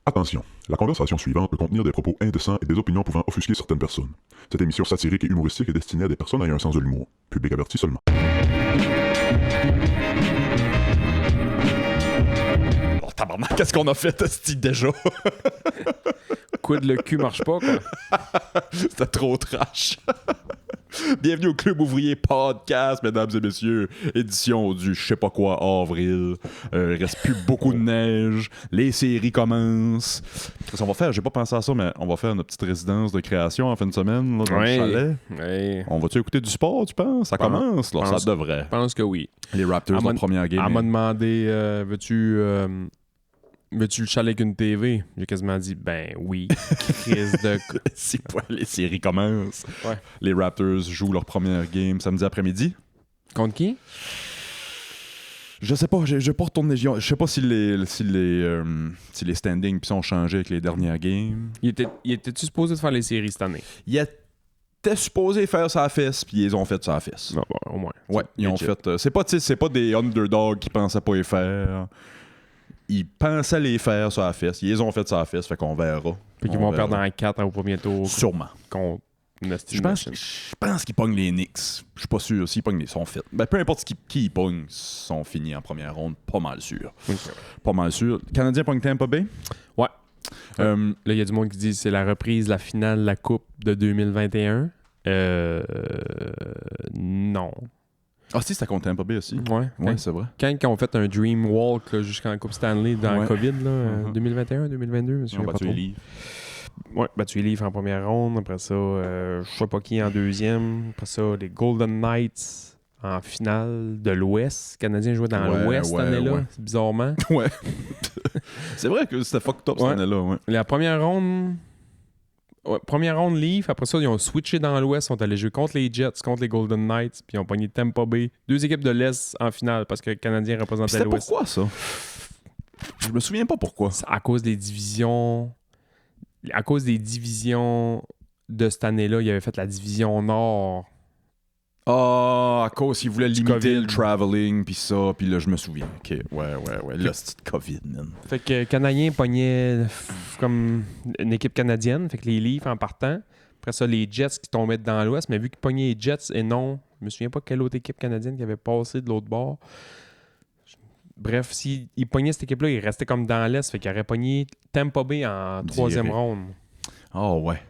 Attention, la conversation suivante peut contenir des propos indécents et des opinions pouvant offusquer certaines personnes. Cette émission satirique et humoristique est destinée à des personnes ayant un sens de l'humour. Public averti seulement. Oh, tabarnak, qu'est-ce qu'on a fait, esti, déjà? Coude le cul marche pas, quoi. C'était trop trash. Bienvenue au Club Ouvrier Podcast, mesdames et messieurs. Édition du je sais pas quoi, avril. Il reste plus beaucoup de neige. Les séries commencent. Qu'est-ce qu'on va faire? J'ai pas pensé à ça, mais on va faire notre petite résidence de création en fin de semaine là, dans le chalet. Ouais. On va-tu écouter du sport, tu penses? Ça commence, là, ça devrait. Je pense que oui. Les Raptors, la première game. Elle m'a demandé veux-tu le chalet avec une TV? J'ai quasiment dit ben oui. Crise de. C'est pas, les séries commencent. Ouais. Les Raptors jouent leur première game samedi après-midi. Contre qui? Je sais pas, j'ai pas retourné. Je sais pas si les standings puis sont changés avec les dernières games. Il était-tu supposé de faire les séries cette année? Ils étaient supposés faire sa fesse, puis ils ont fait sa fesse. Non, bon, au moins. Ouais, ils ont fait. C'est pas des underdogs qui pensaient pas les faire. Ils pensaient les faire sur la fesse. Ils les ont fait sur la fesse, fait qu'on verra. Puis qu'ils vont perdre en 4 au premier tour. Sûrement. Contre Je pense qu'ils pognent les Knicks. Je suis pas sûr. S'ils pognent les sont faits. Ben, peu importe qui ils pognent, sont finis en première ronde. Pas mal sûr. Oui. Pas mal sûr. Canadien pogne Tampa Bay? Ouais. Euh, Là, il y a du monde qui dit que c'est la reprise, la finale de la Coupe de 2021. Non. Ah si, c'était contre Tampa Bay aussi. Ouais. Ouais, c'est vrai. Quand ils ont fait un Dream Walk là, jusqu'en Coupe Stanley dans Ouais. le COVID, là, Mhm. 2021, 2022, je me Ils ont souviens pas battu trop. les livres. Ouais, battu les Leafs en première ronde. Après ça, je sais pas qui en deuxième. Après ça, les Golden Knights en finale de l'Ouest. Les Canadiens jouaient dans Ouais, l'Ouest cette ouais, année-là, ouais. bizarrement. Ouais. C'est vrai que c'était fucked up cette Ouais. année-là. Ouais. La première ronde... Ouais, première ronde Leafs. Après ça, ils ont switché dans l'Ouest. Ils sont allés jouer contre les Jets, contre les Golden Knights. Puis ils ont pogné Tampa Bay. Deux équipes de l'Est en finale parce que les Canadiens représentaient C'était l'Ouest. pourquoi ça? Je me souviens pas pourquoi. C'est à cause des divisions... À cause des divisions de cette année-là, ils avaient fait la division Nord. Ah, à cause qu'ils voulaient limiter COVID. le traveling, puis ça, puis là, je me souviens. OK, ouais. Là, c'était COVID, man. Fait que les Canadiens pognaient comme une équipe canadienne, fait que les Leafs en partant. Après ça, les Jets qui tombaient dans l'Ouest, mais vu qu'ils pognaient les Jets et non, je me souviens pas quelle autre équipe canadienne qui avait passé de l'autre bord. Bref, s'ils pognaient cette équipe-là, ils restaient comme dans l'Est, fait qu'ils auraient pogné Tampa Bay en troisième ronde. Ah, ouais.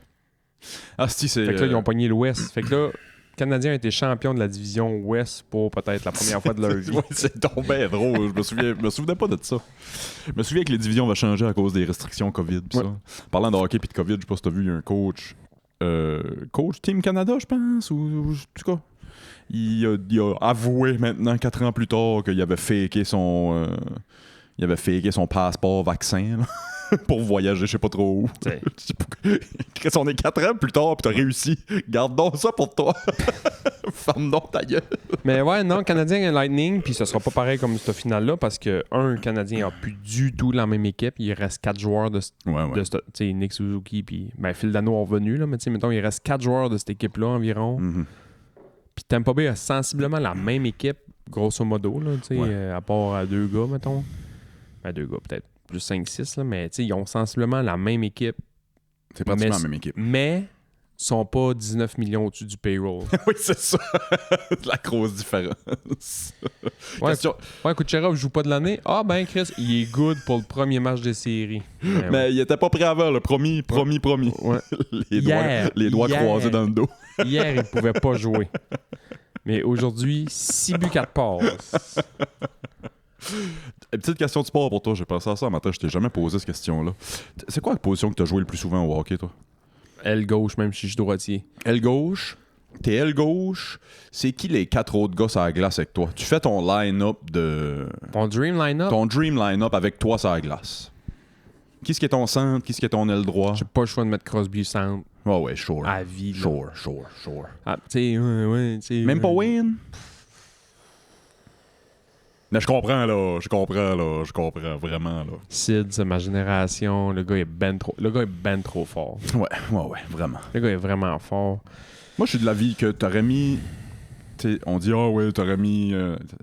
Ah, si, c'est... Fait que là, ils ont pogné l'Ouest. Fait que là, les Canadiens ont été champions de la division Ouest pour peut-être la première fois de leur vie. Ouais, c'est tombé drôle. Je me souvenais pas de ça. Je me souviens que les divisions vont changer à cause des restrictions COVID. Pis Ouais. ça. Parlant de hockey et de COVID, je sais pas si t'as vu, il y a un coach. Coach Team Canada, je pense. Ou en tout cas. Il a avoué maintenant, 4 ans plus tard, qu'il avait faké son. Passeport vaccin là, pour voyager, je sais pas trop où. T'sais. Chris, on est 4 ans plus tard, puis t'as réussi. Garde donc ça pour toi. Ferme donc ta gueule. Mais ouais, non, Canadien et Lightning, puis ce sera pas pareil comme cette finale-là parce que, le Canadien a plus du tout la même équipe. Il reste 4 joueurs de Ouais. tu sais, Nick Suzuki, puis Phil Dano est revenu, là, mais tu sais, mettons, il reste 4 joueurs de cette équipe-là environ. Mhm. Puis Tampa Bay a sensiblement la même équipe, grosso modo, là, tu sais, Ouais. à part à 2 gars, mettons. À 2 gars, peut-être plus 5-6, là, mais tu sais, ils ont sensiblement la même équipe, C'est pratiquement Mais- la même équipe. mais sont pas 19 millions au-dessus du payroll. Oui, c'est ça. La grosse différence. Ouais, Question- ouais, Kucherov joue pas de l'année. Ah ben Chris, il est good pour le premier match des séries. Ouais. Mais il était pas prêt avant, le promis. Ouais. Les doigts Hier. croisés dans le dos. Hier, il pouvait pas jouer. Mais aujourd'hui, 6 buts, 4 passes. Une petite question de sport pour toi. J'ai pensé à ça un matin. Je t'ai jamais posé cette question-là. C'est quoi la position que t'as joué le plus souvent au hockey, toi? Aile gauche, même si je suis droitier. Aile gauche. T'es aile gauche. C'est qui les 4 autres gars sur la glace avec toi? Tu fais ton line-up de... Ton dream line-up, Ton dream line-up avec toi sur la glace. Qui est-ce qui est ton centre? Qui est-ce qui est ton aile droit? j'ai pas le choix de mettre Crosby centre Oh ouais, sure. à vie. là. Sure. Ah, tu sais, ouais, tu sais. Même pas Wayne? Mais je comprends vraiment, là. Sid, c'est ma génération. Le gars est ben trop fort. Ouais, vraiment. Le gars est vraiment fort. Moi, je suis de l'avis que t'aurais mis... tu sais, on dit, ah ouais, t'aurais mis.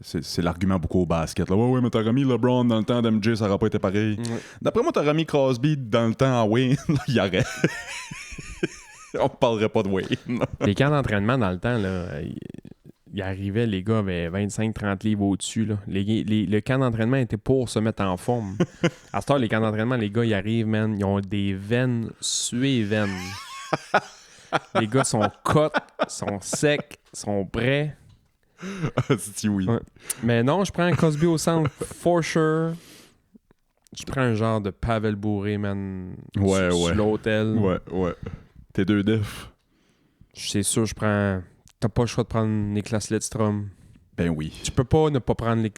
C'est l'argument beaucoup au basket. Là. Ouais, mais t'aurais mis LeBron dans le temps d'MJ, ça aurait pas été pareil. Ouais. D'après moi, t'aurais mis Crosby dans le temps à Wayne, il y aurait. On parlerait pas de Wayne. Les camps d'entraînement, dans le temps, là, il arrivait, les gars avaient 25-30 livres au-dessus. Là. Le camp d'entraînement était pour se mettre en forme. À cette heure, les camps d'entraînement, les gars, ils arrivent, man, ils ont des veines suées veines. Les gars sont cut, sont secs, sont prêts. Si oui. Ouais. Mais non, je prends Crosby au centre, for sure. Je prends un genre de Pavel Bourré, man, sur l'hôtel. Ouais. T'es 2 defs. C'est sûr, je prends... T'as pas le choix de prendre Niklas Lidstrom. Ben oui. Tu peux pas ne pas prendre les...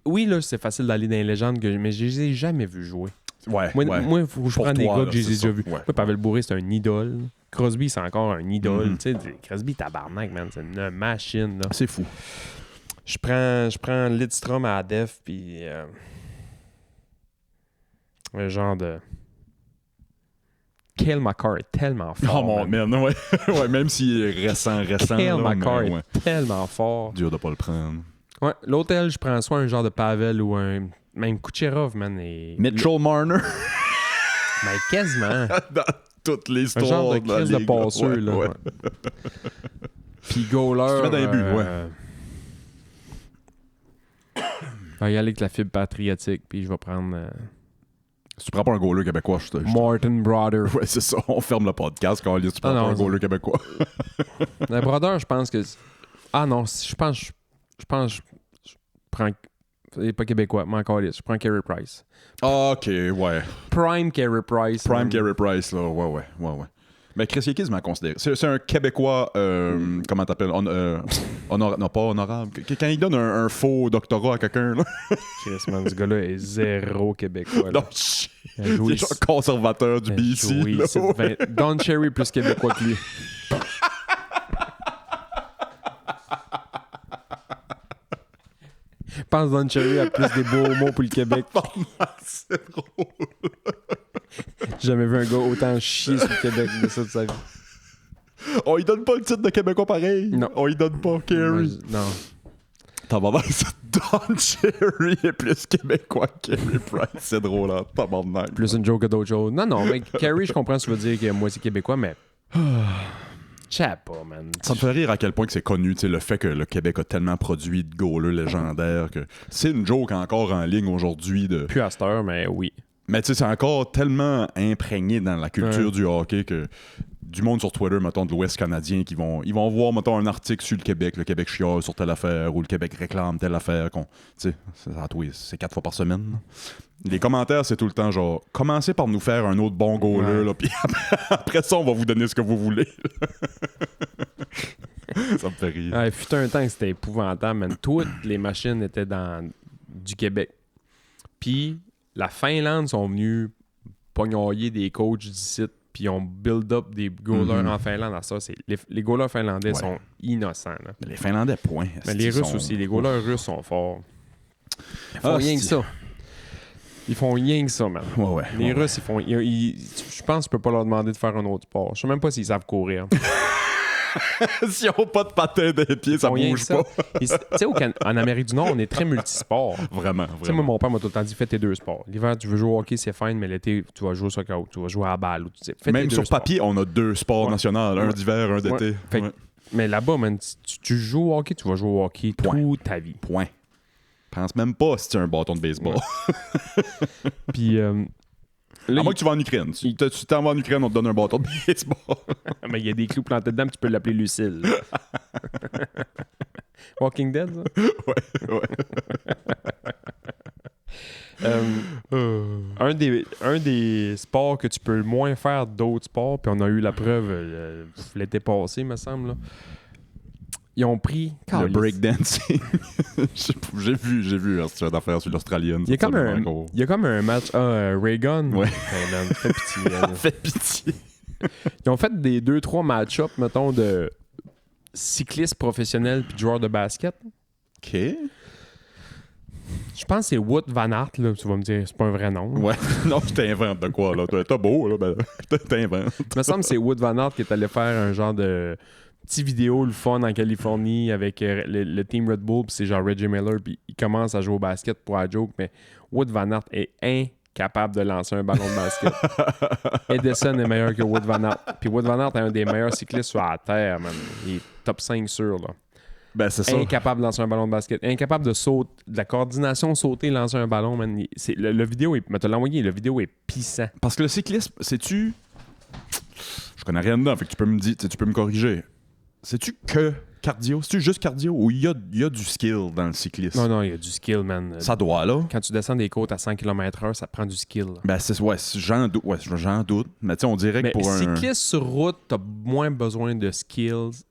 Oui, là, c'est facile d'aller dans les légendes, mais je les ai jamais vus jouer. Ouais. Moi, il faut que je Pour prenne des toi, gars là, que je les ai c'est déjà ça. vus. Ouais. Moi, Pavel Bourré, c'est un idole. Crosby, c'est encore un idole. Mhm. Tu sais, Crosby, tabarnak, man. C'est une machine, là. C'est fou. Je prends Lidstrom à la def, puis... un genre de... Kale McCarr est tellement fort. Oh mon man, ouais. Ouais, même s'il est récent. Kale là, McCarr mais, est tellement fort. Dur de pas le prendre. Ouais, l'hôtel, je prends soit un genre de Pavel ou un... Même Kucherov, man. Et... Mitchell Marner. Mais quasiment. Dans toute l'histoire. Un genre de la crise de ligue, passeux, ouais, là. ouais. Ouais. Puis goaler... Si tu mets dans les buts, ouais. Je vais y aller avec la fibre patriotique, puis je vais prendre Si tu prends pas un goaler québécois, je te... Martin Brodeur. Ouais, c'est ça. On ferme le podcast quand tu prends Ah, pas non, un c'est- goaler québécois. Le Brodeur, je pense que... Ah non, je pense je prends... Il est pas québécois, mais encore je prends Carey Price. OK, ouais. Prime Carey Price. Prime man. Carey Price, là. Ouais. Mais Chris Yekis m'a considéré. C'est un Québécois, comment t'appelles? Non, pas honorable. Quand il donne un faux doctorat à quelqu'un, là. Chris, man, ce gars-là est zéro québécois. Là. Non, shit. Il a joué Il est genre conservateur du BC, là. Don Cherry plus québécois que lui. Je pense que Don Cherry a plus des beaux mots pour le Québec. C'est drôle. J'ai jamais vu un gars autant chier sur le Québec de ça de sa vie. On lui donne pas le titre de Québécois pareil. Non. On lui donne pas Carey. Non. Tabarnak, Don Cherry est plus Québécois que Carey Price. C'est drôle, hein. Tabarnak. Plus une joke que d'autres choses. Non, mais Carey, je comprends ce que tu veux dire qu'il est moitié québécois, mais... Je sais pas, man. Ça me fait rire à quel point que c'est connu, tu sais, le fait que le Québec a tellement produit de goalers légendaires que c'est une joke encore en ligne aujourd'hui de... Plus à cette heure, mais oui. Mais tu sais, c'est encore tellement imprégné dans la culture Ouais. du hockey que du monde sur Twitter, mettons, de l'Ouest canadien, ils vont voir, mettons, un article sur le Québec chiale sur telle affaire, ou le Québec réclame telle affaire, tu sais, c'est 4 fois par semaine. Là. Les commentaires, c'est tout le temps genre, commencez par nous faire un autre bon goaler, Ouais. là, puis après ça, on va vous donner ce que vous voulez. Ça me fait rire. Il fut un temps que c'était épouvantable, man. Toutes les machines étaient dans du Québec. Puis la Finlande sont venus pognoyer des coachs d'ici, puis ils ont build up des goalers en Finlande. À ça, les goalers finlandais Ouais. sont innocents. Là. Mais les Finlandais, point. Mais les Ils Russes sont- aussi. Les goalers russes sont forts. Ils font Ah, rien que c'est- ça. Ils font rien que ça, man. Ouais. Les Russes, ils font... je pense que tu peux pas leur demander de faire un autre sport. Je sais même pas s'ils savent courir. S'ils n'ont pas de patin des pieds, ça Ils font rien bouge que ça. pas. Tu sais, en Amérique du Nord, on est très multisport. Vraiment, Tu sais, moi, vraiment. mon père m'a tout le temps dit fais tes deux sports. L'hiver, tu veux jouer au hockey, c'est fine, mais l'été, tu vas jouer au soccer, ou tu vas jouer à la balle. Ou tu sais, fais Même tes sur deux sports. papier, on a 2 sports Ouais. nationaux, un Ouais. d'hiver, un d'été. Ouais. Fait que- Ouais. Mais là-bas, man, tu joues au hockey, tu vas jouer au hockey Point. toute ta vie. Point. Pense même pas si tu as un bâton de baseball. Puis, là, À moins que tu vas en Ukraine. Si tu t'en vas en Ukraine, on te donne un bâton de baseball. mais il y a des clous plantés dedans, puis tu peux l'appeler Lucille. Walking Dead, ça? Ouais. Un des sports que tu peux le moins faire d'autres sports, puis on a eu la preuve l'été passé, me semble. Là. Ils ont pris... Le breakdancing. j'ai vu cette affaire sur l'Australienne. Il y a comme un match... Reagan. Ouais. Hey, man, fais pitié. man. Fait pitié. Ils ont fait des 2-3 match-ups, mettons, de cyclistes professionnels puis de joueurs de basket. OK. Je pense que c'est Wout Van Aert, là. Tu vas me dire, c'est pas un vrai nom. Ouais. Non, je t'invente de quoi, là. T'as beau, là. Ben, je t'invente. Il me semble que c'est Wout Van Aert qui est allé faire un genre de petite vidéo, le fun en Californie avec le team Red Bull, puis c'est genre Reggie Miller, puis il commence à jouer au basket pour la joke, mais Wood Van Aert est incapable de lancer un ballon de basket. Edison est meilleur que Wood Van Aert. Puis Wood Van Aert est un des meilleurs cyclistes sur la Terre, man. Il est top 5 sûr, là. Ben, c'est ça. Incapable de lancer un ballon de basket. Incapable de sauter, de la coordination, sauter, lancer un ballon, man. Le vidéo est... Mais te l'as envoyé, le vidéo est pissant. Parce que le cyclisme, sais-tu... Je connais rien dedans, fait que tu peux me dire, tu peux me corriger. Sais-tu que cardio? C'est-tu juste cardio ou il y a du skill dans le cyclisme? Non, il y a du skill, man. Ça doit, là. Quand tu descends des côtes à 100 km/h, ça te prend du skill. Là. Ben, j'en doute. Mais tu sais, on dirait que Mais pour un... cycliste sur route, t'as moins besoin de skills.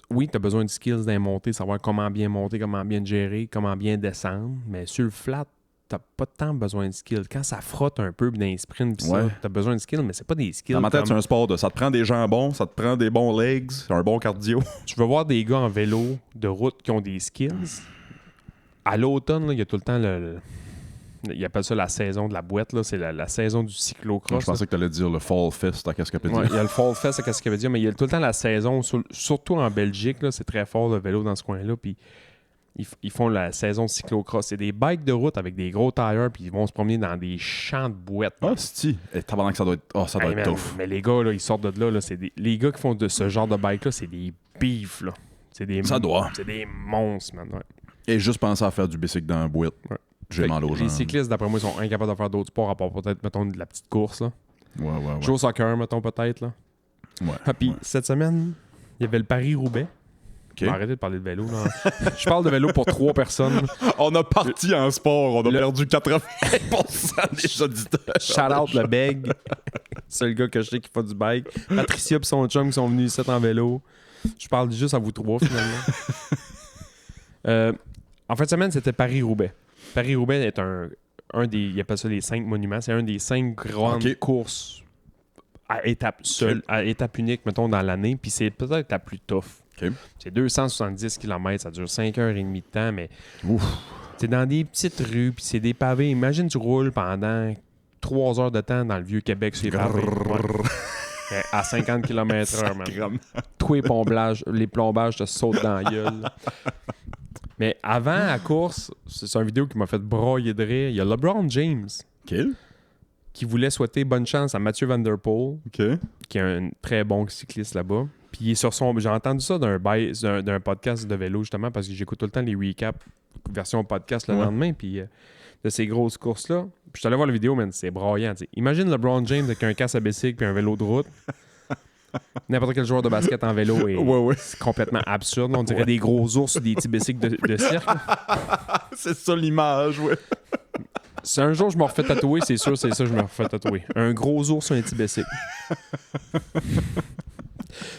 Oui, t'as besoin de skills dans les montées, savoir comment bien monter, comment bien gérer, comment bien descendre. Mais sur le flat, t'as pas tant besoin de skills. Quand ça frotte un peu dans les sprints, pis ça, t'as besoin de skills, mais c'est pas des skills. Dans ma tête, c'est un sport de ça te prend des jambons, ça te prend des bons legs, un bon cardio. Tu veux voir des gars en vélo de route qui ont des skills. À l'automne, là, il y a tout le temps ils appellent ça la saison de la boîte. Là. C'est la saison du cyclocross. Je pensais que tu allais dire le Fall Fest à Cascapédia. Ouais, il y a le Fall Fest à Cascapédia, mais il y a tout le temps la saison, surtout en Belgique. Là, c'est très fort le vélo dans ce coin-là. Puis ils font la saison cyclocross. C'est des bikes de route avec des gros tires, puis ils vont se promener dans des champs de boîtes. Ah, c'est-tu? Tabarnak, ça doit être tough. Mais les gars, là, ils sortent de là. Les gars qui font de ce genre de bike-là, c'est des beefs. Là. C'est des monstres, man. Ouais. Et juste penser à faire du bicycle dans la boîte. Ouais. J'ai mal aux gens. Les cyclistes, d'après moi, ils sont incapables de faire d'autres sports à part peut-être, mettons, de la petite course. Là. Ouais. Jouer au soccer, mettons, peut-être. Là. Ouais. Ah, puis cette semaine, il y avait le Paris-Roubaix. Okay. On va arrêter de parler de vélo. Là. Je parle de vélo pour 3 personnes. On a parti en sport. On a perdu 80% des auditeurs. Shout out le Beg. C'est le gars que je sais qui fait du bike. Patricia et son chum qui sont venus ici en vélo. Je parle juste à vous trois, finalement. En fin de semaine, c'était Paris-Roubaix. Paris-Roubaix est un des... Il appelle ça les 5 monuments. C'est un des 5 grandes courses à étape seule, à étape unique, mettons, dans l'année. Puis c'est peut-être la plus tough. Okay. C'est 270 km, ça dure 5h30 de temps, mais c'est dans des petites rues, puis c'est des pavés. Imagine, tu roules pendant 3 heures de temps dans le Vieux-Québec sur les pavés. Ouais. À 50 km/h, man. Tous les plombages te sautent dans la gueule. Mais avant la course, c'est une vidéo qui m'a fait broyer de rire. Il y a LeBron James qui voulait souhaiter bonne chance à Mathieu Van Der Poel, qui est un très bon cycliste là-bas. Puis il est sur son... J'ai entendu ça d'un podcast de vélo, justement, parce que j'écoute tout le temps les recaps version podcast le lendemain, puis de ces grosses courses-là. Puis je suis allé voir la vidéo, man, c'est braillant. T'sais. Imagine LeBron James avec un casque à bicycle puis un vélo de route. N'importe quel joueur de basket en vélo est complètement absurde. On dirait des gros ours sur des petits bicycles de cirque. C'est ça l'image, ouais. Si un jour je me refais tatouer, c'est sûr, c'est ça que je me refais tatouer. Un gros ours sur un petit bicycle.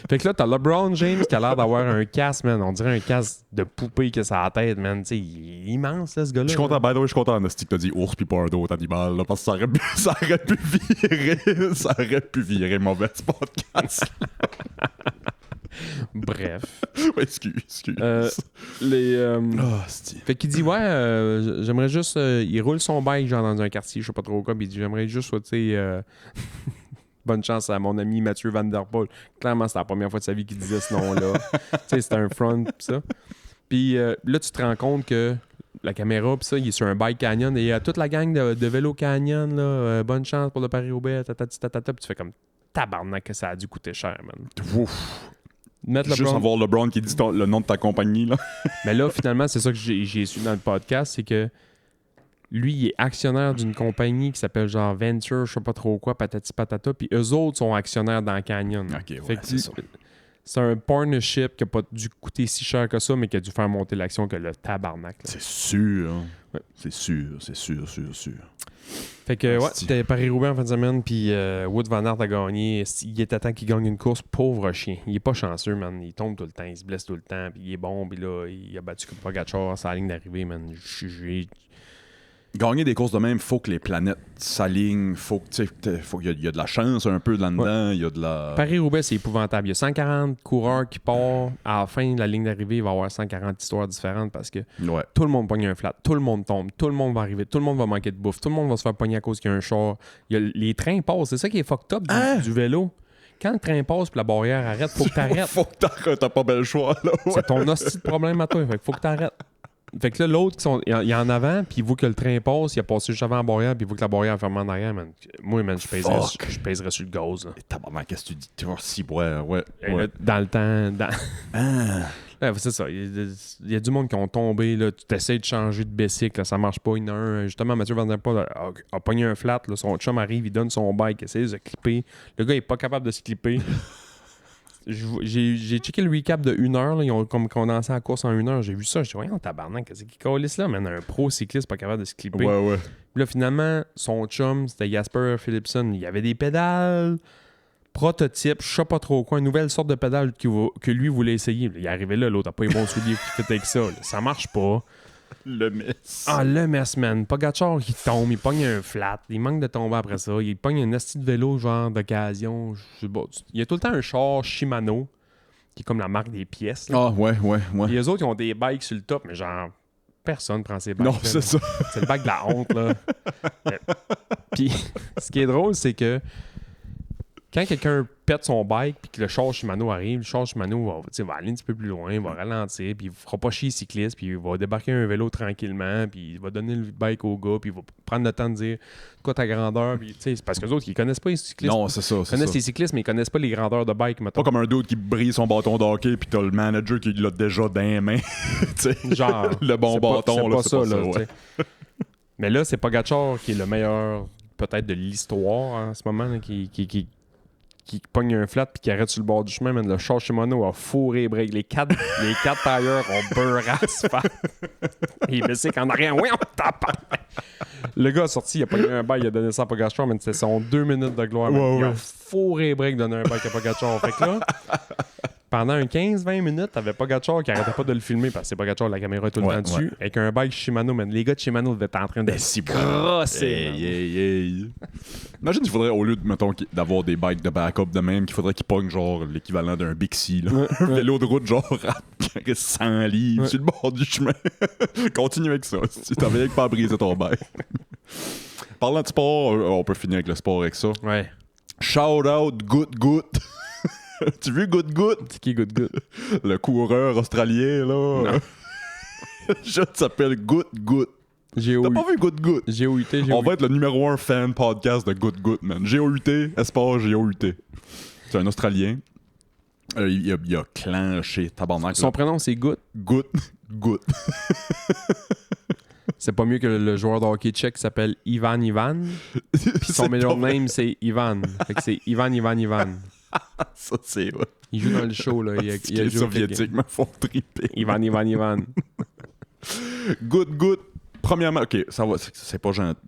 Fait que là, t'as LeBron James qui a l'air d'avoir un casque, man. On dirait un casque de poupée que ça a la tête, man. Tu sais, il est immense, là, ce gars-là. Je suis content, by the way, je suis content, Nasty, que t'as dit ours pis pas un d'autre animal, là, parce que ça aurait pu virer mauvais, ce podcast. Bref. Excuse. Fait qu'il dit, j'aimerais juste... il roule son bike, genre, dans un quartier, je sais pas trop quoi, puis il dit, j'aimerais juste, tu sais... bonne chance à mon ami Mathieu Van Der Poel. Clairement, c'était la première fois de sa vie qu'il disait ce nom-là. Tu sais, c'était un front, pis ça. Puis là, tu te rends compte que la caméra, pis ça, il est sur un bike canyon, et il y a toute la gang de vélo canyon, là. Bonne chance pour le Paris-Roubaix, puis tu fais comme tabarnak que ça a dû coûter cher, man. Ouf. Mettre juste avoir LeBron qui dit le nom de ta compagnie, là. Mais là, finalement, c'est ça que j'ai su dans le podcast, c'est que lui, il est actionnaire d'une compagnie qui s'appelle genre Venture, je sais pas trop quoi, patati patata, puis eux autres sont actionnaires dans Canyon. Ok, fait que c'est ça. C'est un partnership qui a pas dû coûter si cher que ça, mais qui a dû faire monter l'action que le tabarnak. Là. C'est sûr. Ouais. C'est sûr. Fait que, c'était Paris-Roubaix en fin de semaine, puis Wood Van Aert a gagné. Il était temps qu'il gagne une course, pauvre chien. Il est pas chanceux, man. Il tombe tout le temps, il se blesse tout le temps, puis il est bon, puis là, il a battu Pogacar sur la ligne d'arrivée, man. Gagner des courses de même, faut que les planètes s'alignent, faut qu'il y a de la chance un peu là-dedans, il y a de la... Paris-Roubaix, c'est épouvantable. Il y a 140 coureurs qui partent. À la fin de la ligne d'arrivée, il va y avoir 140 histoires différentes parce que tout le monde pogne un flat, tout le monde tombe, tout le monde va arriver, tout le monde va manquer de bouffe, tout le monde va se faire pogner à cause qu'il y a un char. Les trains passent, c'est ça qui est fucked up du vélo. quand le train passe puis la barrière arrête, faut que t'arrêtes. Faut que t'arrêtes, t'as pas bel choix, là. Ouais. C'est ton hostie de problème à toi. Fait que faut que t'arrêtes. Fait que là, l'autre, il est en avant, puis il voit que le train passe, il a passé juste avant la barrière, puis il voit que la barrière est fermée en arrière, man. Moi, man, je pèserais sur le gaz, là. Tabarnak, qu'est-ce que tu dis? Si, ouais. Et là, dans le temps... Ouais, c'est ça. Il y a du monde qui ont tombé, là. Tu t'essayes de changer de bicycle, là, ça marche pas. Il y en a un, justement, Mathieu Van Der Poel a pogné un flat, là. Son chum arrive, il donne son bike, il essaie de se clipper. Le gars, il est pas capable de se clipper. J'ai checké le recap de 1 heure. Là. Ils ont comme condensé la course en 1 heure. J'ai vu ça. Je dis, voyons, tabarnak, qu'est-ce qui calisse là? Man, un pro cycliste pas capable de se clipper. Ouais. Puis là, finalement, son chum, c'était Jasper Philipson. Il y avait des pédales, prototypes, je sais pas trop quoi, une nouvelle sorte de pédale que lui voulait essayer. Il est arrivé là, l'autre n'a pas les bons souliers qui fait avec ça. Là. Ça marche pas. Le mess. Ah, le mess, man. Pogacar, il tombe, il pogne un flat. Il manque de tomber après ça. Il pogne un esti de vélo, genre d'occasion. Je sais pas. Il y a tout le temps un char Shimano, qui est comme la marque des pièces. Là. Ah, ouais. Et les autres, ils ont des bikes sur le top, mais genre, personne prend ces bikes. Non, c'est ça. C'est le bike de la honte, là. Puis, ce qui est drôle, c'est que quand quelqu'un pète son bike puis que le char Shimano arrive, le char Shimano va aller un petit peu plus loin, il va ralentir, puis il fera pas chier le cycliste, puis il va débarquer un vélo tranquillement, puis il va donner le bike au gars, puis il va prendre le temps de dire quoi ta grandeur, puis c'est parce que les autres, ils connaissent pas les cyclistes. Non, c'est ça. Ils connaissent les cyclistes, mais ils connaissent pas les grandeurs de bike, mettons. Pas comme un dude qui brise son bâton d'hockey puis t'as le manager qui l'a déjà dans les mains. Genre, le bon bâton, là, c'est pas ça. Ouais. Mais là, c'est Pogacar qui est le meilleur, peut-être, de l'histoire en ce moment, là, qui pogne un flat puis qui arrête sur le bord du chemin, mais le char Shimano a fourré les breaks. Les quatre tailleurs ont beurrasse. Il me qu'en arrière, oui, on tape. Le gars a sorti, il a pogné un bail, il a donné ça à Pogacar, mais c'était son 2 minutes de gloire. Il a fourré les breaks, donné un bail à Pogacar. Fait que là, pendant un 15-20 minutes, t'avais Pogacar qui arrêtait pas de le filmer parce que c'est Pogacar, la caméra est tout le temps dessus, avec un bike Shimano, man. Les gars de Shimano devaient être en train de se crosser. Hey. Imagine, il faudrait, au lieu de, mettons, d'avoir des bikes de backup de même, qu'il faudrait qu'ils pognent genre l'équivalent d'un Bixi, là. Un vélo de route genre à 100 livres sur le bord du chemin. Continue avec ça, si t'avais rien que pas à briser ton bike. Parlant de sport, on peut finir avec le sport avec ça. Ouais. Shout out Good. Tu vu Good? C'est qui Good? Le coureur australien, là. Je s'appelle Good. T'as pas vu Good? GOUT. On va être le numéro 1 fan podcast de Good, man. GOUT, espace GOUT. C'est un Australien. Il a clenché, tabarnak. Son prénom, c'est Good. Good. C'est pas mieux que le joueur de hockey tchèque qui s'appelle Ivan. Puis son meilleur name, c'est Ivan. Fait que c'est Ivan. Ça, c'est... Ouais. Il joue dans le show, là. Les Soviétiques me font triper. Ivan. Good. Premièrement, OK, ça va, c'est pas gentil.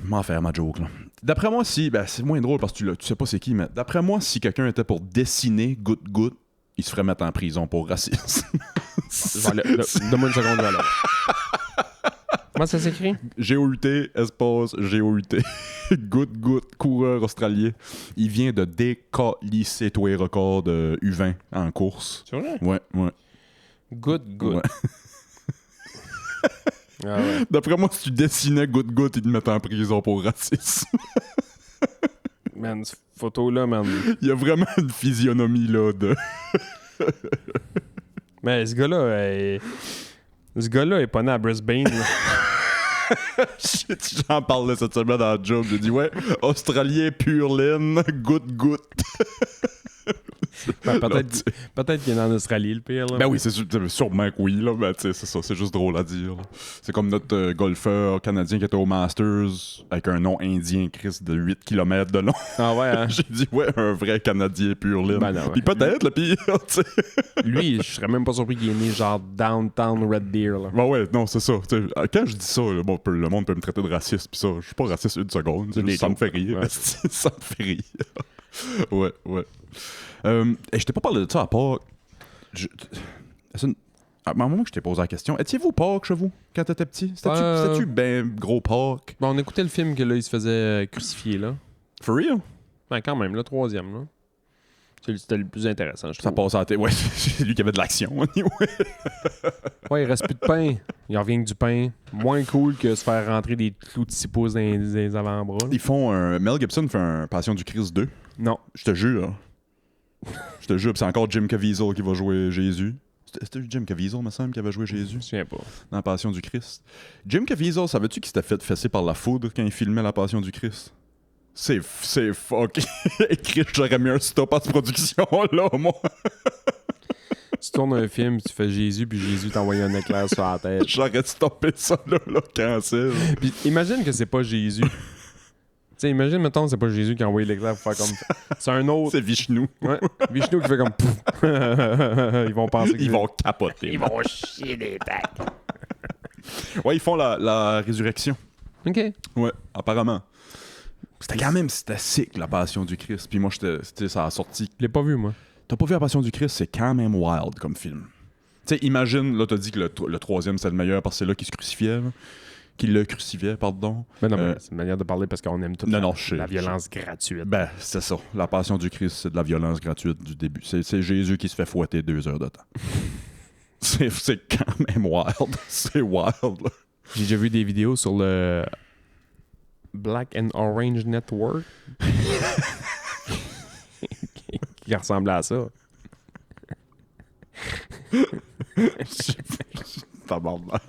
M'en faire ma joke, là. D'après moi, c'est moins drôle parce que tu sais pas c'est qui, mais d'après moi, si quelqu'un était pour dessiner Good, il se ferait mettre en prison pour racisme. Donne-moi une seconde, là. Comment ça s'écrit? GOUT, espace GOUT. Good, coureur australien. Il vient de décalisser tous les records de U20 en course. C'est vrai? Ouais. Good. Ouais. Ah ouais. D'après moi, si tu dessinais Good, ils te mettaient en prison pour racisme. Man, cette photo-là, man. Il y a vraiment une physionomie, là, de... Mais ce gars-là est pas né à Brisbane, là. J'en parlais cette semaine dans la job. J'ai dit, ouais, Australien pure laine, Good. Ben, peut-être qu'il est en Australie, le pire. Là. Ben oui, c'est sûrement que oui, là, mais c'est ça, c'est juste drôle à dire. Là. C'est comme notre golfeur canadien qui était au Masters avec un nom indien, Chris, de 8 km de long. Ah ouais, hein? J'ai dit, ouais, un vrai Canadien pur laine. Ben non, ouais. Puis peut-être, le pire, tu sais. Lui, je serais même pas surpris qu'il est né genre downtown Red Deer, là. Ben ouais, non, c'est ça. T'sais, quand je dis ça, le monde peut me traiter de raciste, pis ça, je suis pas raciste une seconde. Ça me fait rire. Ouais. Ça me fait rire. Ouais. Et je t'ai pas parlé de ça à Pâques. À un moment que je t'ai posé la question, étiez-vous Pâques chez vous quand t'étais petit? C'était-tu ben gros Pâques? Bon, on écoutait le film que là, il se faisait crucifier, là. For real? Ben quand même, le 3e, là. C'était le plus intéressant, je Ça trouve. passe à la télé. Ouais, c'est lui qui avait de l'action. Anyway. Ouais, il reste plus de pain. Il revient que du pain. Moins cool que se faire rentrer des clous de 6 pouces dans les avant-bras. Là. Ils font un. Mel Gibson fait un Passion du Christ 2. Non. Je te jure. Je te jure, pis c'est encore Jim Caviezel qui va jouer Jésus. C'était Jim Caviezel, me semble, qui avait joué Je me Jésus souviens pas. dans la Passion du Christ. Jim Caviezel, savais-tu qu'il s'était fait fesser par la foudre quand il filmait la Passion du Christ? C'est fuck. Chris, j'aurais mis un stop à cette production-là, moi. Tu tournes un film, tu fais Jésus, puis Jésus t'envoie un éclair sur la tête. J'aurais stoppé ça, là, cancel. Puis imagine que c'est pas Jésus. Tu sais, imagine, mettons, c'est pas Jésus qui a envoyé l'éclair pour faire comme. C'est un autre. C'est Vishnu. Ouais. Vishnu qui fait comme. Pouf. Ils vont penser que Ils vont capoter. Ils vont chier des têtes. Ouais, ils font la résurrection. Ok. Ouais, apparemment. C'était quand même, c'était sick, la Passion du Christ. Puis moi, ça a sorti. Je l'ai pas vu, moi. T'as pas vu la Passion du Christ, c'est quand même wild comme film. Tu sais, imagine, là, t'as dit que le troisième, c'est le meilleur parce que c'est là qu'il se crucifiait, là. Qu'il le crucifiait, pardon. Mais non, mais c'est une manière de parler parce qu'on aime toute Non, non, je sais, la violence gratuite. Ben, c'est ça. La Passion du Christ, c'est de la violence gratuite du début. C'est Jésus qui se fait fouetter 2 heures de temps. c'est quand même wild. C'est wild, là. J'ai déjà vu des vidéos sur le Black and Orange Network qui ressemblait à ça. Tabarnak.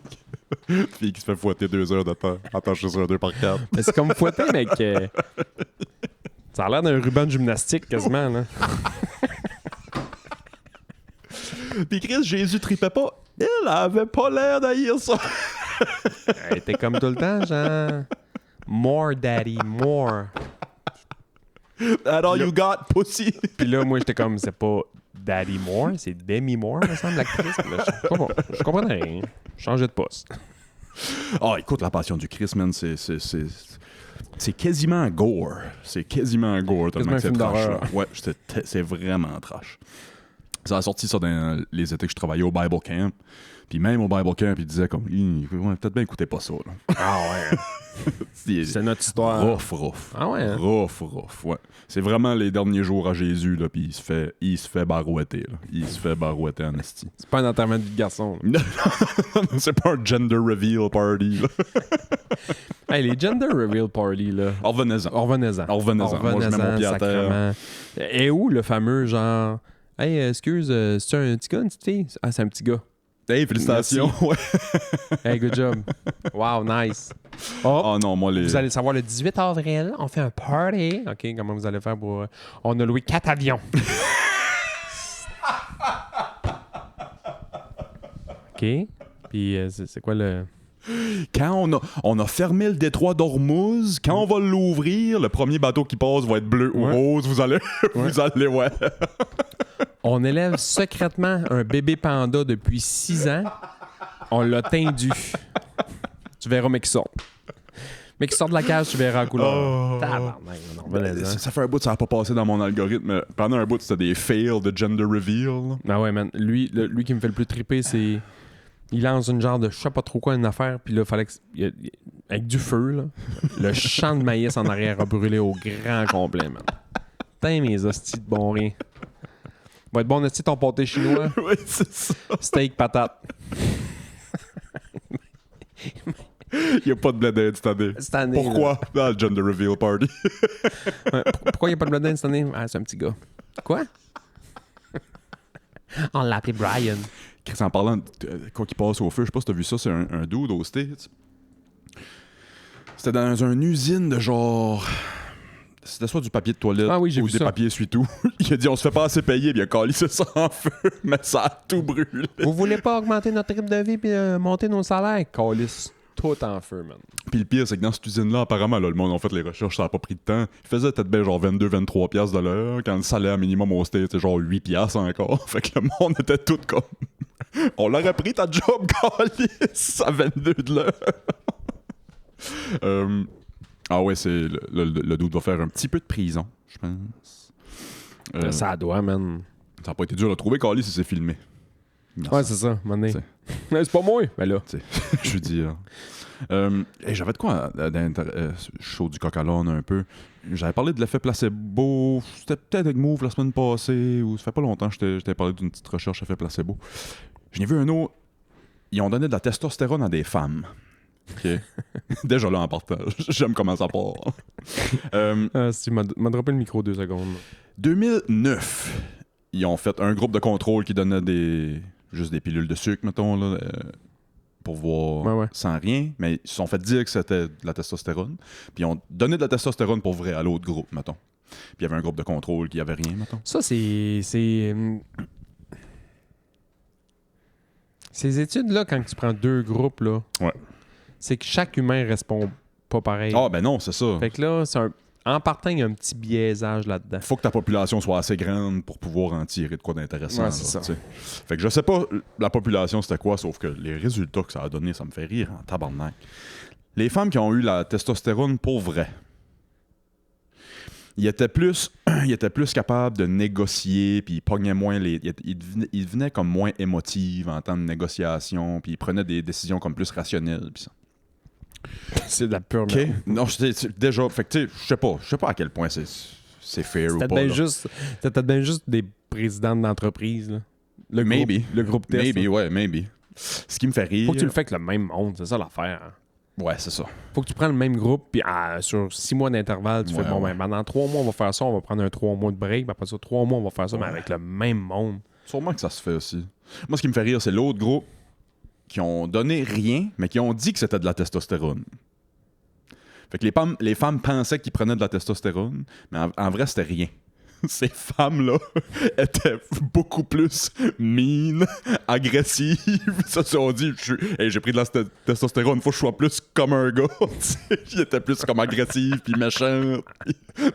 Fille qui se fait fouetter 2 heures de temps. Attaché sur un 2x4. Mais c'est comme fouetter, mec. Ça a l'air d'un ruban de gymnastique quasiment, là. Puis Chris, Jésus tripait pas. Il avait pas l'air d'haïr ça. T'es comme tout le temps, genre. More, daddy, more. That all you got, pussy. Puis là, moi, j'étais comme, c'est pas Daddy Moore, c'est Demi Moore, me semble, l'actrice. Mais là, je comprenais rien. Je changeais de poste. Ah, écoute, la Passion du Christ, man, c'est quasiment gore. C'est quasiment gore, tellement que c'est Quasiment un trash. film Là. Ouais, c'est vraiment trash. Ça a sorti ça dans les étés que je travaillais au Bible Camp. Puis même au Bible Camp, il disait comme, peut-être bien écoutez pas ça. Là. Ah ouais. C'est notre histoire. Rough. Ah ouais. Hein? Rough, ouais. C'est vraiment les derniers jours à Jésus, là, puis il se fait barouetter, là. Il se fait barouetter en esti. C'est pas un enterrement de vie de garçon. Là. C'est pas un gender reveal party, là. Hey, les gender reveal party, là. Revenez-en. Revenez-en. Moi, je mets mon pied à terre. Et où le fameux genre, hey, excuse, c'est un petit gars, une petite fille? Ah, c'est un petit gars. Hey, félicitations. Ouais. Hey, good job. Wow, nice. Oh, Oh non, moi, vous allez savoir, le 18 avril, on fait un party. OK, comment vous allez faire pour... on a loué 4 avions. OK. Puis, c'est quoi le... Quand on a fermé le détroit d'Ormuz, quand on va l'ouvrir, le premier bateau qui passe va être bleu ou Ouais. rose. Vous allez, ouais. On élève secrètement un bébé panda depuis 6 ans. On l'a tendu. Tu verras, mais qui sort. Mais qui sort de la cage, tu verras la couleur. Oh. Tabarnak, non, revenez-en. Ça fait un bout, ça n'a pas passé dans mon algorithme. Mais pendant un bout, c'était des fails de gender reveal. Ah ouais, man. Lui qui me fait le plus triper, c'est... Il lance une genre de je sais pas trop quoi, une affaire, puis là, fallait que... avec du feu, là. Le champ de maïs en arrière a brûlé au grand complet, man. Putain, mes hosties de bon rien. Va être bon, hostie, ton pâté chinois. Oui, c'est ça. Steak, patate. Il n'y a pas de blé d'Inde cette année. Cette année, Pourquoi? Dans le gender reveal party. Ouais, pourquoi il n'y a pas de blood cette année? Ah, c'est un petit gars. Quoi? On l'a appelé Brian. Chris, en parlant de quoi qui passe au feu, je sais pas si t'as vu ça, c'est un dude aux States. C'était dans une usine de genre... C'était soit du papier de toilette j'ai ou vu des ça. papiers essuie-tout. Il a dit on se fait pas assez payer, puis il a calissé ça en feu, mais ça a tout brûlé. Vous voulez pas augmenter notre rythme de vie et monter nos salaires? Calisse tout en feu, man. Puis le pire, c'est que dans cette usine-là, apparemment, là, le monde a fait les recherches, ça a pas pris de temps. Il faisait peut-être bien genre 22-23 piastres de l'heure, quand le salaire minimum au States c'était genre 8 piastres encore. Fait que le monde était tout comme... On l'aurait pris ta job, calisse, à 22 de l'heure. Ah ouais, c'est le dude va faire un petit peu de prison, je pense. Ça doit, man. Ça a pas été dur de le trouver, calisse, il s'est filmé. Ouais, c'est ça, mané. C'est- C'est pas moi. Ben là. Je veux dire... J'avais de quoi chaud du coq à l'âne un peu. J'avais parlé de l'effet placebo. C'était peut-être avec Move la semaine passée, ou ça fait pas longtemps que je t'avais parlé d'une petite recherche effet placebo. J'en ai vu un autre. Ils ont donné de la testostérone à des femmes. OK. Déjà là, en partage. J'aime comment ça part. Si, m'a droppé le micro 2 secondes. 2009, ils ont fait un groupe de contrôle qui donnait juste des pilules de sucre, mettons, là, pour voir sans rien. Mais ils se sont fait dire que c'était de la testostérone. Puis ils ont donné de la testostérone pour vrai à l'autre groupe, mettons. Puis il y avait un groupe de contrôle qui avait rien, mettons. Ça, c'est ces études-là, quand tu prends 2 groupes, là, c'est que chaque humain répond pas pareil. Ah, ben non, c'est ça. Fait que là, en partant, il y a un petit biaisage là-dedans. Faut que ta population soit assez grande pour pouvoir en tirer de quoi d'intéressant. Ouais, c'est ça. T'sais. Fait que je sais pas la population c'était quoi, sauf que les résultats que ça a donné, ça me fait rire en tabarnak. Les femmes qui ont eu la testostérone pour vrai, ils étaient plus capables de négocier, puis ils pognaient moins ils devenaient comme moins émotifs en temps de négociation, puis ils prenaient des décisions comme plus rationnelles, puis ça. C'est de la pure OK. Non, déjà, fait que tu sais, je sais pas à quel point c'est fair ou pas. C'était peut-être bien juste des présidents d'entreprise, là. Le groupe test. Maybe. Ce qui me fait rire. Faut que tu le fasses avec le même monde, c'est ça l'affaire. Hein. Ouais, c'est ça. Faut que tu prennes le même groupe, puis sur 6 mois d'intervalle, tu fais bon, ben, pendant 3 mois, on va faire ça, on va prendre un 3 mois de break, puis après ça, 3 mois, on va faire ça, mais avec le même monde. Sûrement que ça se fait aussi. Moi, ce qui me fait rire, c'est l'autre groupe qui ont donné rien, mais qui ont dit que c'était de la testostérone. Fait que les femmes pensaient qu'ils prenaient de la testostérone, mais en vrai, c'était rien. Ces femmes-là étaient beaucoup plus mean, agressives. Ça, on dit, j'ai pris de la testostérone, faut que je sois plus comme un gars. Ils étaient plus comme agressifs puis méchants.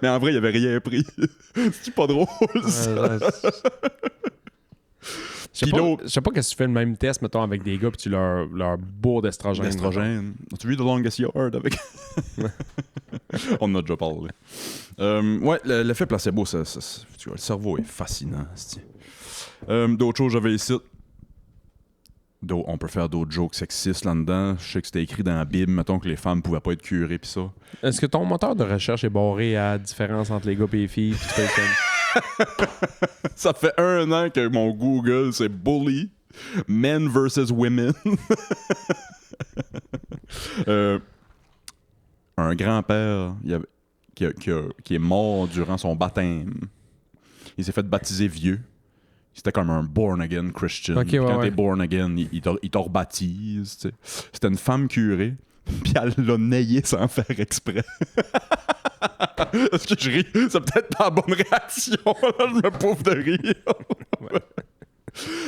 Mais en vrai, il avait rien pris. C'est pas drôle, ça. Je sais pas que si tu fais le même test, mettons, avec des gars, puis tu leur bourre d'estrogène. As-tu vu The Longest Yard avec... On en a déjà parlé. Ouais, l'effet placebo, tu vois, le cerveau est fascinant. D'autres choses, j'avais ici. On peut faire d'autres jokes sexistes là-dedans. Je sais que c'était écrit dans la Bible, mettons que les femmes pouvaient pas être curées pis ça. Est-ce que ton moteur de recherche est barré à différence entre les gars et les filles? Pis tu fais comme... Ça fait 1 an que mon Google, c'est Bully, Men versus Women. Un grand-père qui est mort durant son baptême. Il s'est fait baptiser vieux. C'était comme un born-again Christian. Okay, quand t'es born-again, il te rebaptise. Tu sais. C'était une femme curée, puis elle l'a naillé sans faire exprès. Est-ce que je ris? C'est peut-être pas la bonne réaction. Là, je me pauvre de rire.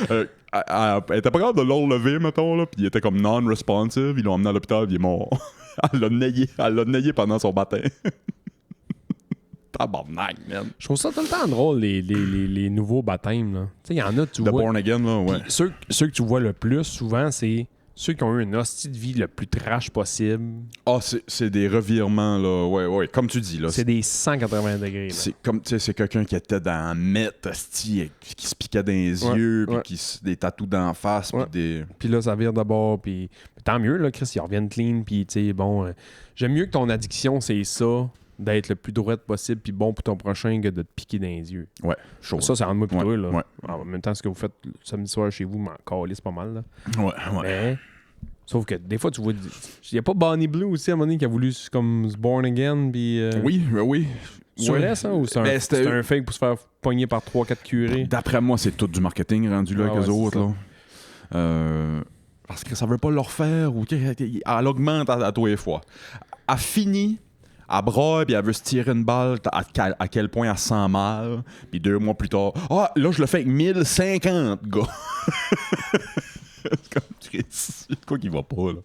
Elle était pas capable de l'enlever, mettons, là, puis il était comme non-responsive. Ils l'ont emmené à l'hôpital, puis il est mort. Elle l'a naillé pendant son baptême. Tabarnak, man. Je trouve ça tout le temps drôle, les nouveaux baptêmes. Tu sais, il y en a, tu vois. Born again, là, ouais. Ceux que tu vois le plus souvent, c'est ceux qui ont eu une hostie de vie le plus trash possible. Ah, c'est des revirements, là. Ouais, comme tu dis, là. C'est des 180 degrés. Là. C'est comme, tu sais, c'est quelqu'un qui était dans la meth, hostie, qui se piquait dans les yeux, puis des tatous d'en face, puis des... Puis là, ça vire d'abord, puis tant mieux, là, Chris, ils reviennent clean, puis tu sais, bon... j'aime mieux que ton addiction, c'est ça, d'être le plus droit possible, puis bon pour ton prochain, que de te piquer dans les yeux. Ouais, chaud. Ça, c'est entre moi et toi, là. Ouais. En même temps, ce que vous faites le samedi soir chez vous, m'en calisse pas mal, là. Ouais. Mais... Sauf que des fois, tu vois... Il n'y a pas Bonnie Blue aussi, à un moment donné, qui a voulu comme se born again, puis... Oui. Sur ça, ou c'est un fake pour se faire pogner par 3-4 curés? D'après moi, c'est tout du marketing rendu là avec eux autres, là. Parce que ça veut pas leur faire, ou elle augmente à tous les fois. Elle finit... Elle braille, puis elle veut se tirer une balle, à quel point elle sent mal. Puis 2 mois plus tard, là, je le fais avec 1050, gars. C'est comme Chris. C'est quoi qui va pas, là?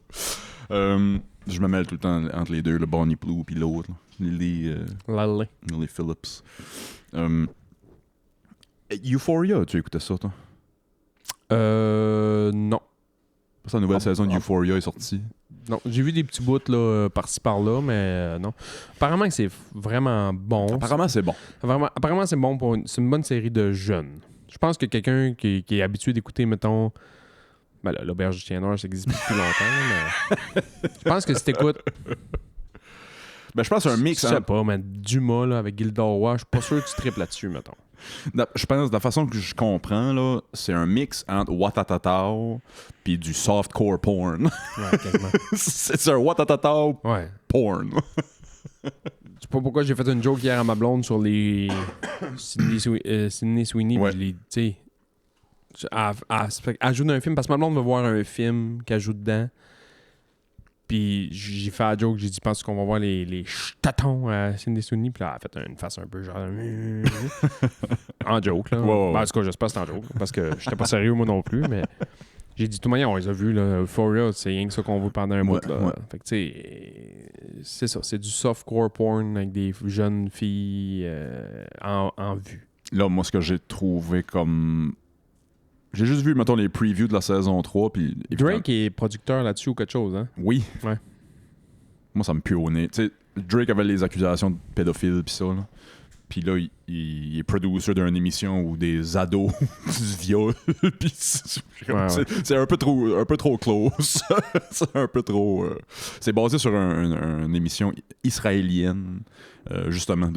Je me mêle tout le temps entre les deux, le Bonnie Blue puis l'autre, Lily Phillips. Euphoria, tu écoutais ça, toi? Non. La nouvelle saison de Euphoria est sortie. Non, j'ai vu des petits bouts là, par-ci par-là, mais non. Apparemment que c'est vraiment bon. Apparemment, c'est bon. Apparemment, c'est bon c'est une bonne série de jeunes. Je pense que quelqu'un qui est habitué d'écouter, mettons, Ben là, l'auberge du chien noir, ça existe depuis longtemps, là, mais je pense que si t'écoutes, Ben, je pense que c'est un mix. je sais pas, mais Dumas, là, avec Gildor Roy, je suis pas sûr que tu tripes là-dessus, mettons. Je pense, de la façon que je comprends, là, c'est un mix entre Watatatao puis du softcore porn. Ouais, quasiment. C'est un Watatatao Ouais. porn. Je sais pas pourquoi j'ai fait une joke hier à ma blonde sur les Sydney Sweeney. Ouais. Puis tu sais, elle joue dans un film parce que ma blonde veut voir un film qu'elle joue dedans. Puis j'ai fait la joke, j'ai dit, pense qu'on va voir les tatons à Sydney Sweeney. Puis là, elle a fait une face un peu genre. En joke, là. Ouais. Ben, en tout cas, j'espère que c'est en joke. Parce que j'étais pas sérieux, moi non plus. Mais j'ai dit, de toute manière, on les a vus, là. Euphoria, c'est rien que ça qu'on veut pendant un bout, là. Ouais. Fait que, tu sais, c'est ça. C'est du softcore porn avec des jeunes filles en vue. Là, moi, ce que j'ai trouvé comme. J'ai juste vu, mettons, les previews de la saison 3. Puis, Drake est producteur là-dessus ou quelque chose, hein? Oui. Ouais. Moi, ça me pue au nez. Tu sais, Drake avait les accusations de pédophile pis ça, là. Puis là, il est producer d'une émission où des ados se violent. Puis c'est un peu trop close. C'est un peu trop... C'est basé sur une émission israélienne, justement,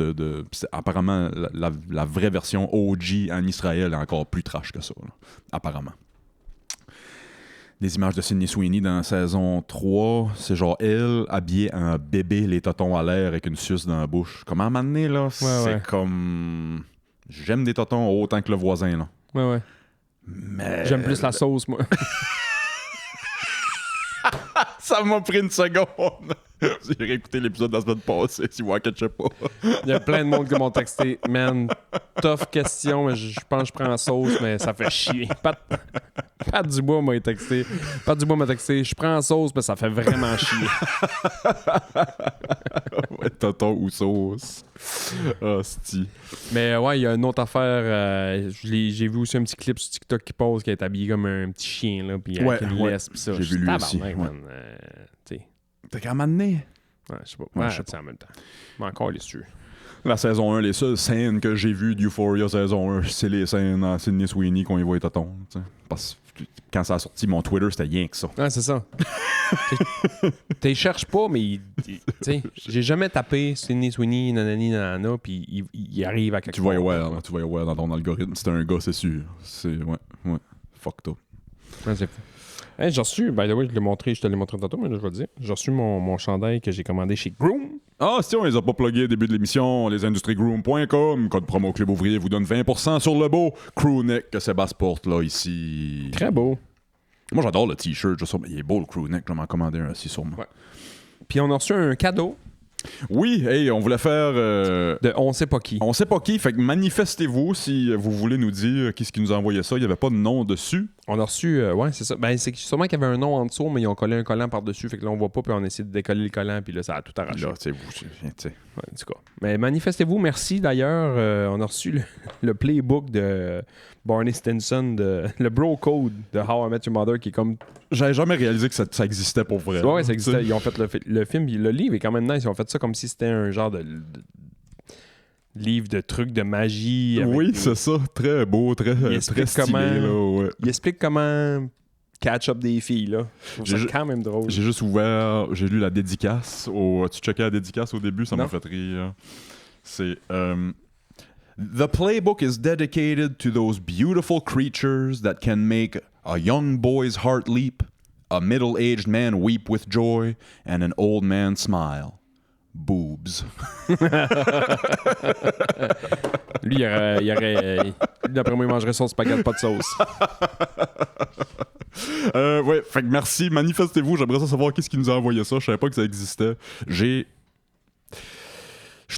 apparemment, la vraie version OG en Israël est encore plus trash que ça, là, apparemment. Des images de Sydney Sweeney dans la saison 3, c'est genre elle habillée en bébé, les totons à l'air avec une suce dans la bouche. Comment m'amener là? C'est comme... J'aime des totons autant que le voisin, là. Ouais. Mais... J'aime plus la sauce, moi. Ça m'a pris une seconde. J'ai réécouté l'épisode de la semaine passée, si vous inquiétez pas. Il y a plein de monde qui m'ont texté. Man, tough question, mais je pense que je prends la sauce, mais ça fait chier. Pat Dubois m'a texté. Pat Dubois m'a texté. Je prends la sauce, mais ça fait vraiment chier. Ouais, tonton ou sauce. Hostie. Mais ouais, il y a une autre affaire. J'ai vu aussi un petit clip sur TikTok qui pose qui est habillé comme un petit chien, là, puis avec une laisse, puis ça. J'ai vu lui aussi. Man, tu sais. T'as qu'à m'amener. Ouais, je sais pas. Ouais, Ouais, je sais tu sais, en même temps. Mais encore les sûr. La saison 1, les seules scènes que j'ai vues d'Euphoria saison 1, c'est les scènes à Sydney Sweeney qu'on y voit les totons. Parce que quand ça a sorti, mon Twitter, c'était rien que ça. Ouais, c'est ça. T'es cherches pas, mais tu sais, j'ai jamais tapé Sydney Sweeney, nanani, nanana, puis il arrive à quelque Tu chose. vas y voir, tu vas y voir dans ton algorithme. C'est un gars, c'est sûr. C'est, ouais. Fuck toi. Ouais, c'est fou. Hey, j'ai reçu, by the way, je te l'ai montré tantôt, mais là, je vais le dire. J'ai reçu mon chandail que j'ai commandé chez Groom. Ah, si on les a pas plugués au début de l'émission, lesindustriesgroom.com, code promo Club Ouvrier vous donne 20% sur le beau crewneck que Sébastien porte là, ici. Très beau. Moi, j'adore le t-shirt. Il est beau le crewneck, je vais m'en commander un aussi sur moi. Ouais. Puis on a reçu un cadeau Oui, hey, on voulait faire... de on sait pas qui. On sait pas qui, fait que manifestez-vous si vous voulez nous dire qui nous a envoyé ça. Il n'y avait pas de nom dessus. On a reçu, ouais, c'est ça. Ben, c'est sûrement qu'il y avait un nom en dessous, mais ils ont collé un collant par-dessus, fait que là, on voit pas, puis on essaie de décoller le collant, puis là, ça a tout arraché. Là, tu sais, vous... Ouais, en tout cas. Mais manifestez-vous, merci d'ailleurs. On a reçu le playbook de Barney Stinson, le bro code de How I Met Your Mother, qui est comme. J'avais jamais réalisé que ça existait pour vrai. Ouais, ça existait. Ils ont fait le film, le livre est quand même nice. Ils ont fait ça comme si c'était un genre de livre de trucs de magie. Oui, c'est ça. Très beau, très explique stylé. comment- Là, ouais. Il explique comment catch up des filles, là. Je trouve ça J'ai- quand même drôle. J'ai juste ouvert, j'ai lu la dédicace. Tu checkais la dédicace au début, ça m'a Non. fait rire. C'est The playbook is dedicated to those beautiful creatures that can make a young boy's heart leap, a middle-aged man weep with joy, and an old man smile. Boobs. Lui, d'après moi, il mangerait son spaghetti pas de sauce. Ouais, fait que merci, manifestez-vous. J'aimerais ça savoir qui nous a envoyé ça. Je savais pas que ça existait. Je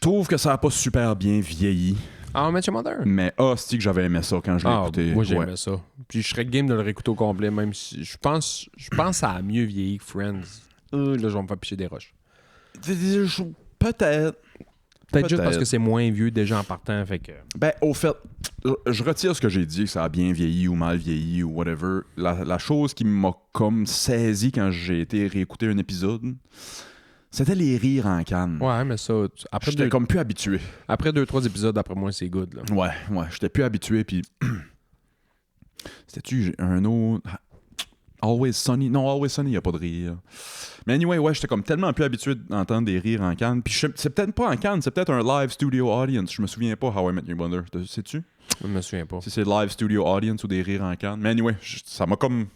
trouve que ça a pas super bien vieilli. Ah, Met Your Mother? Mais hostie que j'avais aimé ça quand je l'ai écouté. Moi, j'aimais Ouais. ça. Puis je serais game de le réécouter au complet, même si je pense que ça a mieux vieilli que Friends. Là, je vais me faire picher des roches. Peut-être. Peut-être juste parce que c'est moins vieux déjà en partant, fait que... Ben, au fait, je retire ce que j'ai dit, que ça a bien vieilli ou mal vieilli ou whatever. La chose qui m'a comme saisi quand j'ai été réécouter un épisode, c'était les rires en canne. Ouais, mais ça, après J'étais comme plus habitué. après 2-3 épisodes, après moi, c'est good, là. Ouais, j'étais plus habitué, puis... C'était-tu un autre... Always Sunny. Non, Always Sunny, il n'y a pas de rire. Mais anyway, ouais, j'étais comme tellement plus habitué d'entendre des rires en canne. Puis c'est peut-être pas en canne, c'est peut-être un live studio audience. Je me souviens pas How I Met Your Mother. Sais-tu? Je me souviens pas. Si c'est live studio audience ou des rires en canne. Mais anyway, ça m'a comme...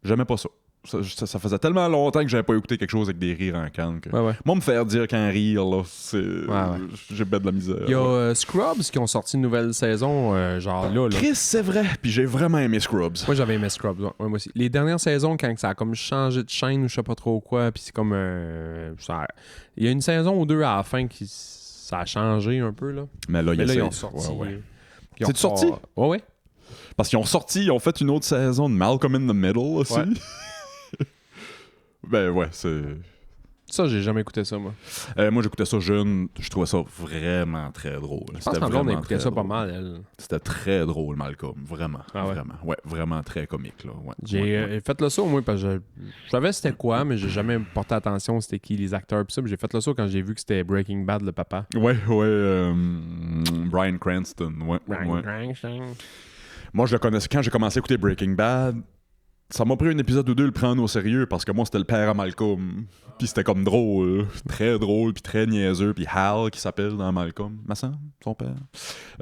J'aimais pas ça. Ça faisait tellement longtemps que j'avais pas écouté quelque chose avec des rires en canne. Que... Ouais. Moi, me faire dire qu'un rire, là, c'est... J'ai bête de la misère. Il y a Scrubs qui ont sorti une nouvelle saison, genre là. Chris, c'est vrai. Puis j'ai vraiment aimé Scrubs. Moi, j'avais aimé Scrubs. Ouais, moi aussi. Les dernières saisons, quand ça a comme changé de chaîne ou je sais pas trop quoi, puis c'est comme... Il y a une saison ou deux à la fin qui... Ça a changé un peu, là. Mais là, ils ont sorti... Ouais. Ils ont C'est sorti? Ouais. Parce qu'ils ont fait une autre saison de Malcolm in the Middle aussi. Ouais. Ben ouais, c'est... Ça, j'ai jamais écouté ça, moi. Moi, j'écoutais ça jeune. Je trouvais ça vraiment très drôle. Je pense qu'en blonde, on écoutait ça pas mal, elle. C'était très drôle, Malcolm. Vraiment. Ah ouais? Vraiment. Ouais, vraiment très comique, là. Ouais. J'ai fait le saut, moi, parce que je savais c'était quoi, mais j'ai jamais porté attention c'était qui les acteurs pis ça. J'ai fait le saut quand j'ai vu que c'était Breaking Bad, le papa. Ouais. Bryan Cranston. Ouais. Cranston. Moi, je le connaissais quand j'ai commencé à écouter Breaking Bad. Ça m'a pris un épisode ou deux de le prendre au sérieux parce que moi, c'était le père à Malcolm. Puis c'était comme drôle. Très drôle, puis très niaiseux. Puis Hal, qui s'appelle dans Malcolm, ma sœur, son père.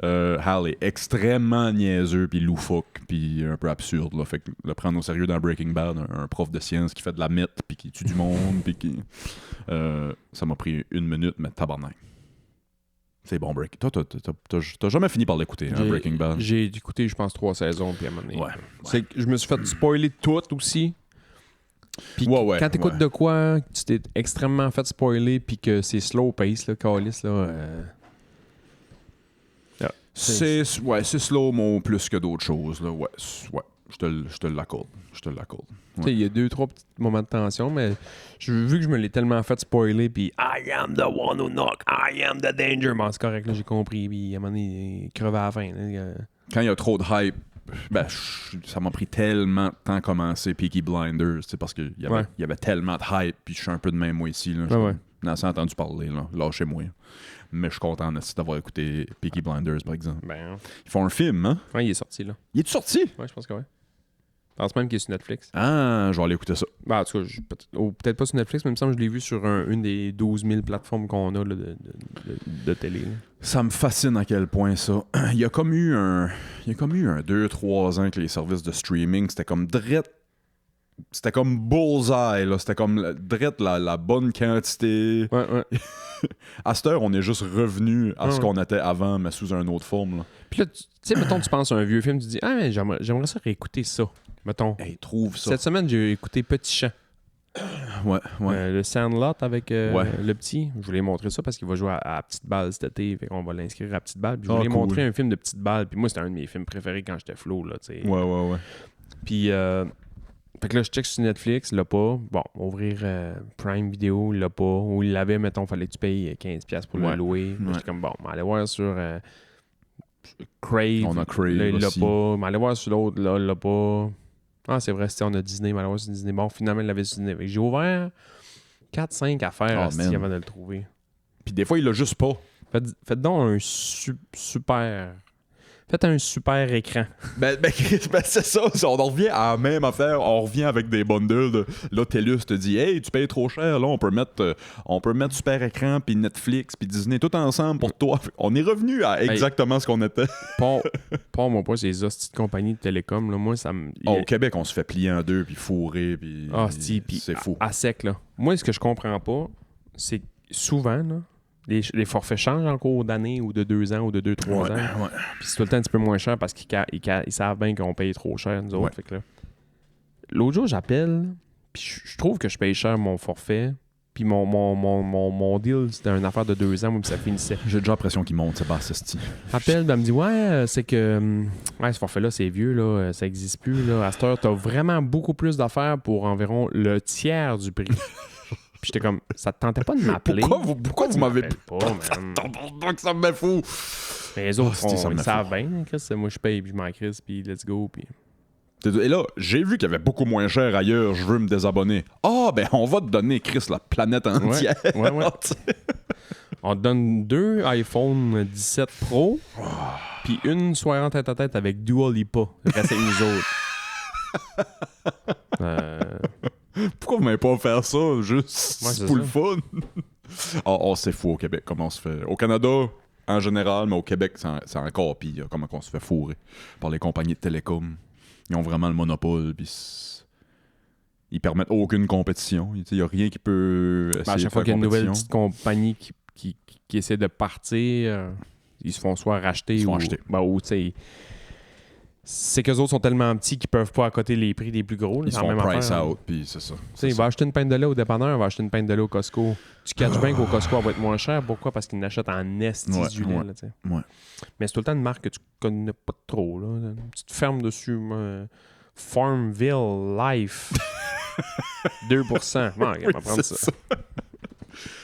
Hal est extrêmement niaiseux, puis loufoque, puis un peu absurde. Là. Fait que le prendre au sérieux dans Breaking Bad, un prof de sciences qui fait de la mythe, puis qui tue du monde, puis qui... ça m'a pris 1 minute, mais tabarnak. C'est bon, Breaking. Toi, t'as jamais fini par l'écouter, hein, Breaking Bad? J'ai écouté, je pense, 3 saisons, puis à un moment donné. Ouais. C'est que je me suis fait spoiler tout aussi. Puis Ouais, quand t'écoutes de quoi, tu t'es extrêmement fait spoiler, puis que c'est slow pace, là, calice, là. C'est slow-mo plus que d'autres choses, là. Ouais. Je te l'accorde. Tu sais, il y a 2-3 petits moments de tension, mais vu que je me l'ai tellement fait spoiler, puis I am the one who knock, I am the danger. Bon, c'est correct, là, j'ai compris. Puis à un moment donné, il crevait à la fin. Là. Quand il y a trop de hype, ça m'a pris tellement de temps à commencer Peaky Blinders, parce qu'il y avait tellement de hype, puis je suis un peu de même moi ici. Là, j'en ai entendu parler, là, lâchez-moi. Mais je suis content d'avoir écouté Peaky Blinders, par exemple. Ils font un film, hein? Ouais, il est sorti, là. Il est sorti? Ouais, je pense que ouais. Je pense même qu'il est sur Netflix. Ah, je vais aller écouter ça. En tout cas, peut-être pas sur Netflix, mais il me semble que je l'ai vu sur une des 12 000 plateformes qu'on a là, de télé. Là. Ça me fascine à quel point ça. Il y a comme eu un 2-3 ans que les services de streaming, c'était comme c'était comme bullseye, là. C'était comme drette la bonne quantité. Ouais. À cette heure, on est juste revenu à ce qu'on était avant, mais sous une autre forme. Là. Puis là, tu sais, mettons, tu penses à un vieux film, tu dis, ah, mais j'aimerais ça réécouter ça. Mettons. Hey, trouve ça. Cette semaine, j'ai écouté Petit Champ. Ouais. Le Sandlot avec le petit. Je voulais montrer ça parce qu'il va jouer à Petite Balle cet été. Fait qu'on va l'inscrire à Petite Balle. Puis je voulais montrer un film de Petite Balle. Puis moi, c'était un de mes films préférés quand j'étais flow, là, tu sais. Ouais. Puis, fait que là, je check sur Netflix, il l'a pas. Bon, ouvrir Prime Video, il l'a pas. Ou il l'avait, mettons, fallait que tu payes $15 pour le louer. J'étais comme, bon, aller voir sur Crave. On a Crave là, il l'a aussi. pas. Mais aller voir sur l'autre, là, il l'a pas. Ah, c'est vrai, on a Disney, mais aller voir sur Disney. Bon, finalement, il l'avait sur Disney. Fait que j'ai ouvert 4-5 affaires avant de le trouver. Puis des fois, il l'a juste pas. Faites donc un super... Faites un super écran. Ben c'est ça. On en revient à la même affaire. On revient avec des bundles. Là, TELUS te dit, hey, tu payes trop cher. Là, on peut mettre super écran, puis Netflix, puis Disney, tout ensemble pour toi. On est revenu à exactement ce qu'on était. Pas moi, pas ces hosties de compagnies de télécom. Là. Moi, ça me. Au Québec, on se fait plier en deux, puis fourrer, puis. C'est fou. À sec, là. Moi, ce que je comprends pas, c'est souvent, là. Les forfaits changent en cours d'année ou de 2 ans ou de 2-3 ans. Ouais. Puis c'est tout le temps un petit peu moins cher parce qu'ils savent bien qu'on paye trop cher, nous autres. Ouais. Fait que là, l'autre jour, j'appelle, puis je trouve que je paye cher mon forfait. Puis mon deal, c'était une affaire de 2 ans, moi, puis ça finissait. J'ai déjà l'impression qu'il monte, c'est Bastesti. Appelle, elle me dit, ouais, c'est que ce forfait-là, c'est vieux, là, ça n'existe plus. Là. À cette heure, t'as vraiment beaucoup plus d'affaires pour environ le tiers du prix. Puis j'étais comme, ça te tentait pas de m'appeler? Pourquoi vous m'avez pas, man? que ça me met fou? Mais les autres, ils savent bien, Chris. Moi, je paye, puis je m'en crisse, puis let's go. Puis... Et là, j'ai vu qu'il y avait beaucoup moins cher ailleurs, je veux me désabonner. Ah, ben on va te donner, Chris, la planète entière. Ouais. On te donne 2 iPhone 17 Pro, puis une soirée en tête-à-tête avec Dua Lipa. Reste avec nous autres. Pourquoi vous m'avez pas offert ça juste Ouais, c'est pour ça. le fun? C'est fou au Québec, comment on se fait. Au Canada, en général, mais au Québec, c'est encore pire, comment on se fait fourrer par les compagnies de télécom. Ils ont vraiment le monopole, puis ils permettent aucune compétition. Il n'y a rien qui peut essayer Ben, à chaque de fois faire qu'il y a une nouvelle compétition. petite compagnie qui essaie de partir, ils se font soit racheter Ils se font ou. acheter. Ben, ou tu sais. C'est qu'eux autres sont tellement petits qu'ils peuvent pas accoter les prix des plus gros. Là, Ils se c'est la font même price affaire, out, puis c'est ça. Tu sais, il va acheter une pinte de lait au dépanneur, il va acheter une pinte de lait au Costco. Tu catches bien qu'au Costco, elle va être moins chère. Pourquoi? Parce qu'ils n'achètent en esti Ouais, du lait. ouais. Là, tu sais. Ouais. Mais c'est tout le temps une marque que tu connais pas trop. Là. Une petite ferme dessus. Farmville Life. 2%. Bon, regarde, on va prendre C'est ça.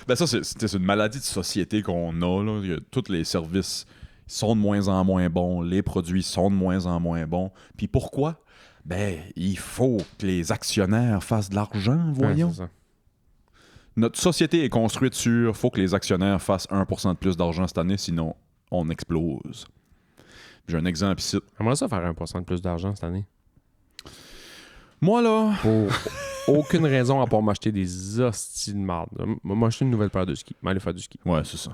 Ben ça, c'est une maladie de société qu'on a. Là. Tous les services sont de moins en moins bons. Les produits sont de moins en moins bons. Puis pourquoi? Ben, il faut que les actionnaires fassent de l'argent, voyons. Ouais, c'est ça. Notre société est construite sur faut que les actionnaires fassent 1% de plus d'argent cette année, sinon on explose. J'ai un exemple ici. J'aimerais ça faire 1% de plus d'argent cette année. Moi, là, Pour aucune raison à part m'acheter des hosties de marde. M'acheter une nouvelle paire de skis. M'aller faire du ski. ouais, c'est ça.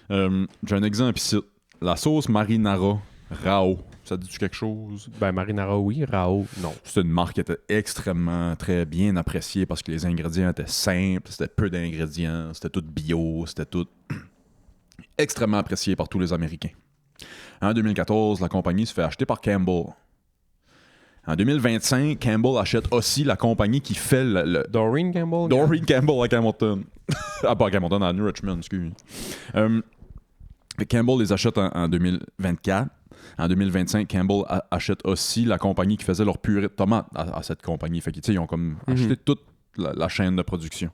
J'ai un exemple ici. La sauce marinara Rao. Ça dit-tu quelque chose? Ben, Marinara, oui. Rao, non. C'est une marque qui était extrêmement très bien appréciée parce que les ingrédients étaient simples, c'était peu d'ingrédients, c'était tout bio, c'était tout extrêmement apprécié par tous les Américains. En 2014, la compagnie se fait acheter par Campbell. En 2025, Campbell achète aussi la compagnie qui fait le Doreen Campbell? Doreen Campbell à Hamilton. Ah, pas à Hamilton, à New Richmond, excuse. Campbell les achète en 2024. En 2025, Campbell achète aussi la compagnie qui faisait leur purée de tomates à cette compagnie. Fait qu'ils ils ont comme acheté toute la chaîne de production.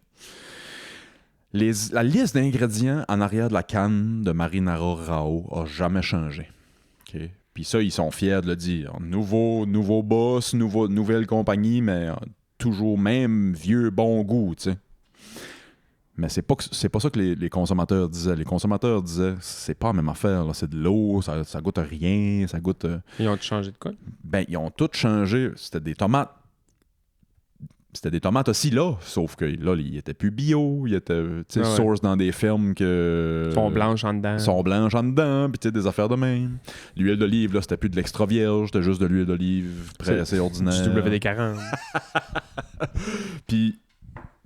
La liste d'ingrédients en arrière de la canne de Marinara Rao a jamais changé. OK? Puis ça, ils sont fiers de le dire. Nouveau boss, nouvelle compagnie, mais toujours même vieux bon goût, tu sais. Mais c'est pas ça que les consommateurs disaient. Les consommateurs disaient, c'est pas la même affaire, là. C'est de l'eau, ça goûte à rien, ça goûte... Ils ont changé de quoi? Ben, ils ont tout changé. C'était des tomates. C'était des tomates aussi là, sauf que là, ils étaient plus bio, ils étaient source dans des fermes que... Ils sont blanches en dedans. Sont blanches en dedans, puis des affaires de même. L'huile d'olive, là, c'était plus de l'extra vierge, c'était juste de l'huile d'olive assez ordinaire. Du WD-40. Puis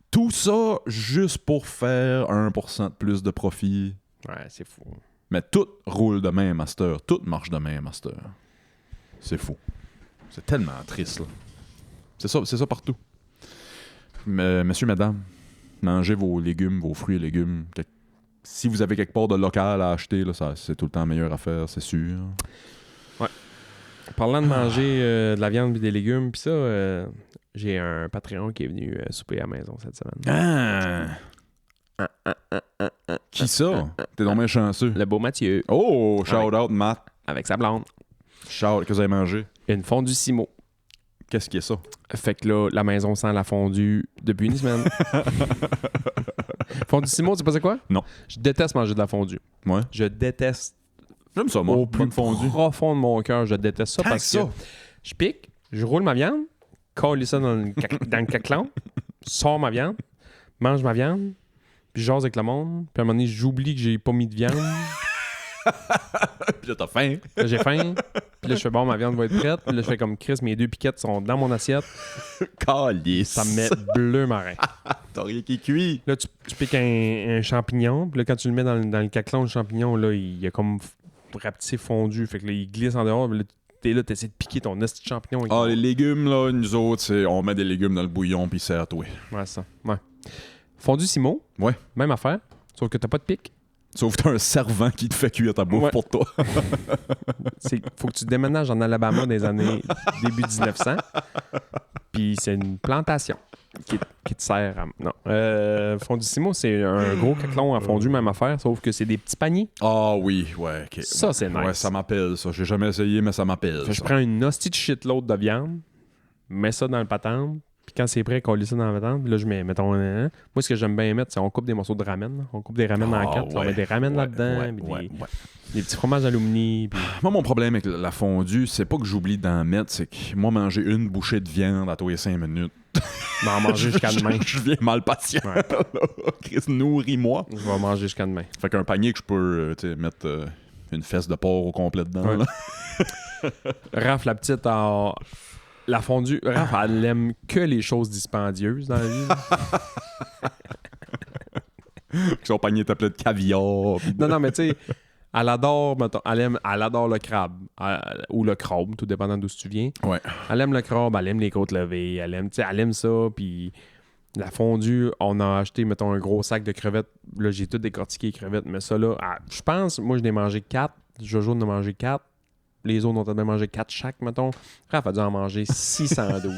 tout ça juste pour faire 1% de plus de profit. Ouais, c'est fou. Mais tout roule de même, master. Tout marche de même, master. C'est fou. C'est tellement triste, là. C'est ça partout. Mais, messieurs, mesdames, mangez vos légumes, vos fruits et légumes. Si vous avez quelque part de local à acheter, là, c'est tout le temps la meilleure affaire, c'est sûr. Ouais. Parlant de manger de la viande et des légumes, pis ça, j'ai un Patreon qui est venu souper à la maison cette semaine. Qui ça? T'es donc bien chanceux. Le beau Mathieu, Oh, shout out, Matt. avec sa blonde. Shout, qu'est-ce que vous avez mangé? Une fondue Simo. Qu'est-ce qui est ça? Fait que là, la maison sent la fondue depuis une semaine. Fondue Simo, tu sais pas c'est quoi? Non. Je déteste manger de la fondue. Ouais. Je déteste J'aime ça, moi. au plus Bonne fondue. profond de mon cœur, je déteste ça Tant parce que ça. que je pique, je roule ma viande, colle ça dans le caclon, sors ma viande, mange ma viande, puis j'ose avec le monde, puis à un moment donné, j'oublie que j'ai pas mis de viande. Puis là, t'as faim. Là, j'ai faim. Puis là, je fais bon, ma viande va être prête. Puis là, je fais comme Chris, mes 2 piquettes sont dans mon assiette. Calice. Ça me met bleu marin. T'as rien qui cuit. Là, tu piques un champignon. Puis là, quand tu le mets dans le caclon, le champignon, là, il a comme rapetissé fondu. Fait que là, il glisse en dehors. Puis là, t'es là, t'essaies de piquer ton esti de champignon. avec Ah, ton- les légumes, là, nous autres, on met des légumes dans le bouillon, puis c'est à toi. Ouais, c'est ça. Ouais. Fondu Simo. Ouais. Même affaire. Sauf que t'as pas de pic. Sauf que t'as un servant qui te fait cuire ta bouffe Ouais. pour toi. Faut que tu déménages en Alabama des années début 1900. Puis c'est une plantation qui te sert à... Non. Fondissimo, c'est un gros caclon à fondu, même affaire, sauf que c'est des petits paniers. Ah oui, ouais, ok. Ça, c'est nice. Ouais, ça m'appelle, ça. J'ai jamais essayé, mais ça m'appelle. Fait que je ça. prends une hostie de shitload de viande, mets ça dans le patente, puis quand c'est prêt, coller ça dans la patente, puis là, je mets, mettons... moi, ce que j'aime bien mettre, c'est on coupe des morceaux de ramen. Là. On coupe des ramen en quatre, on met des ramen là-dedans. Ouais, puis ouais, des... ouais. Les petits fromages alumni. Puis... Moi, mon problème avec la fondue, c'est pas que j'oublie d'en mettre, c'est que moi, manger une bouchée de viande à tous les 5 minutes. en manger jusqu'à demain. Je viens mal patient. Ouais. Chris, nourris-moi. Je vais manger jusqu'à demain. Fait qu'un panier que je peux mettre une fesse de porc au complet dedans. Ouais. Là. Raph, la petite, la fondue, Raph, elle aime que les choses dispendieuses dans la vie. Son panier était plein de caviar. Pis de... Non, mais tu sais, elle adore, mettons, elle adore le crabe ou le crabe, tout dépendant d'où tu viens. Ouais. Elle aime le crabe, elle aime les côtes levées, elle aime ça, puis la fondue, on a acheté, mettons, un gros sac de crevettes. Là, j'ai tout décortiqué les crevettes, mais ça, là, je pense, moi, je n'ai mangé 4. Jojo en a mangé 4. Les autres ont peut-être mangé 4 chaque, mettons. Raph a dû en manger 612.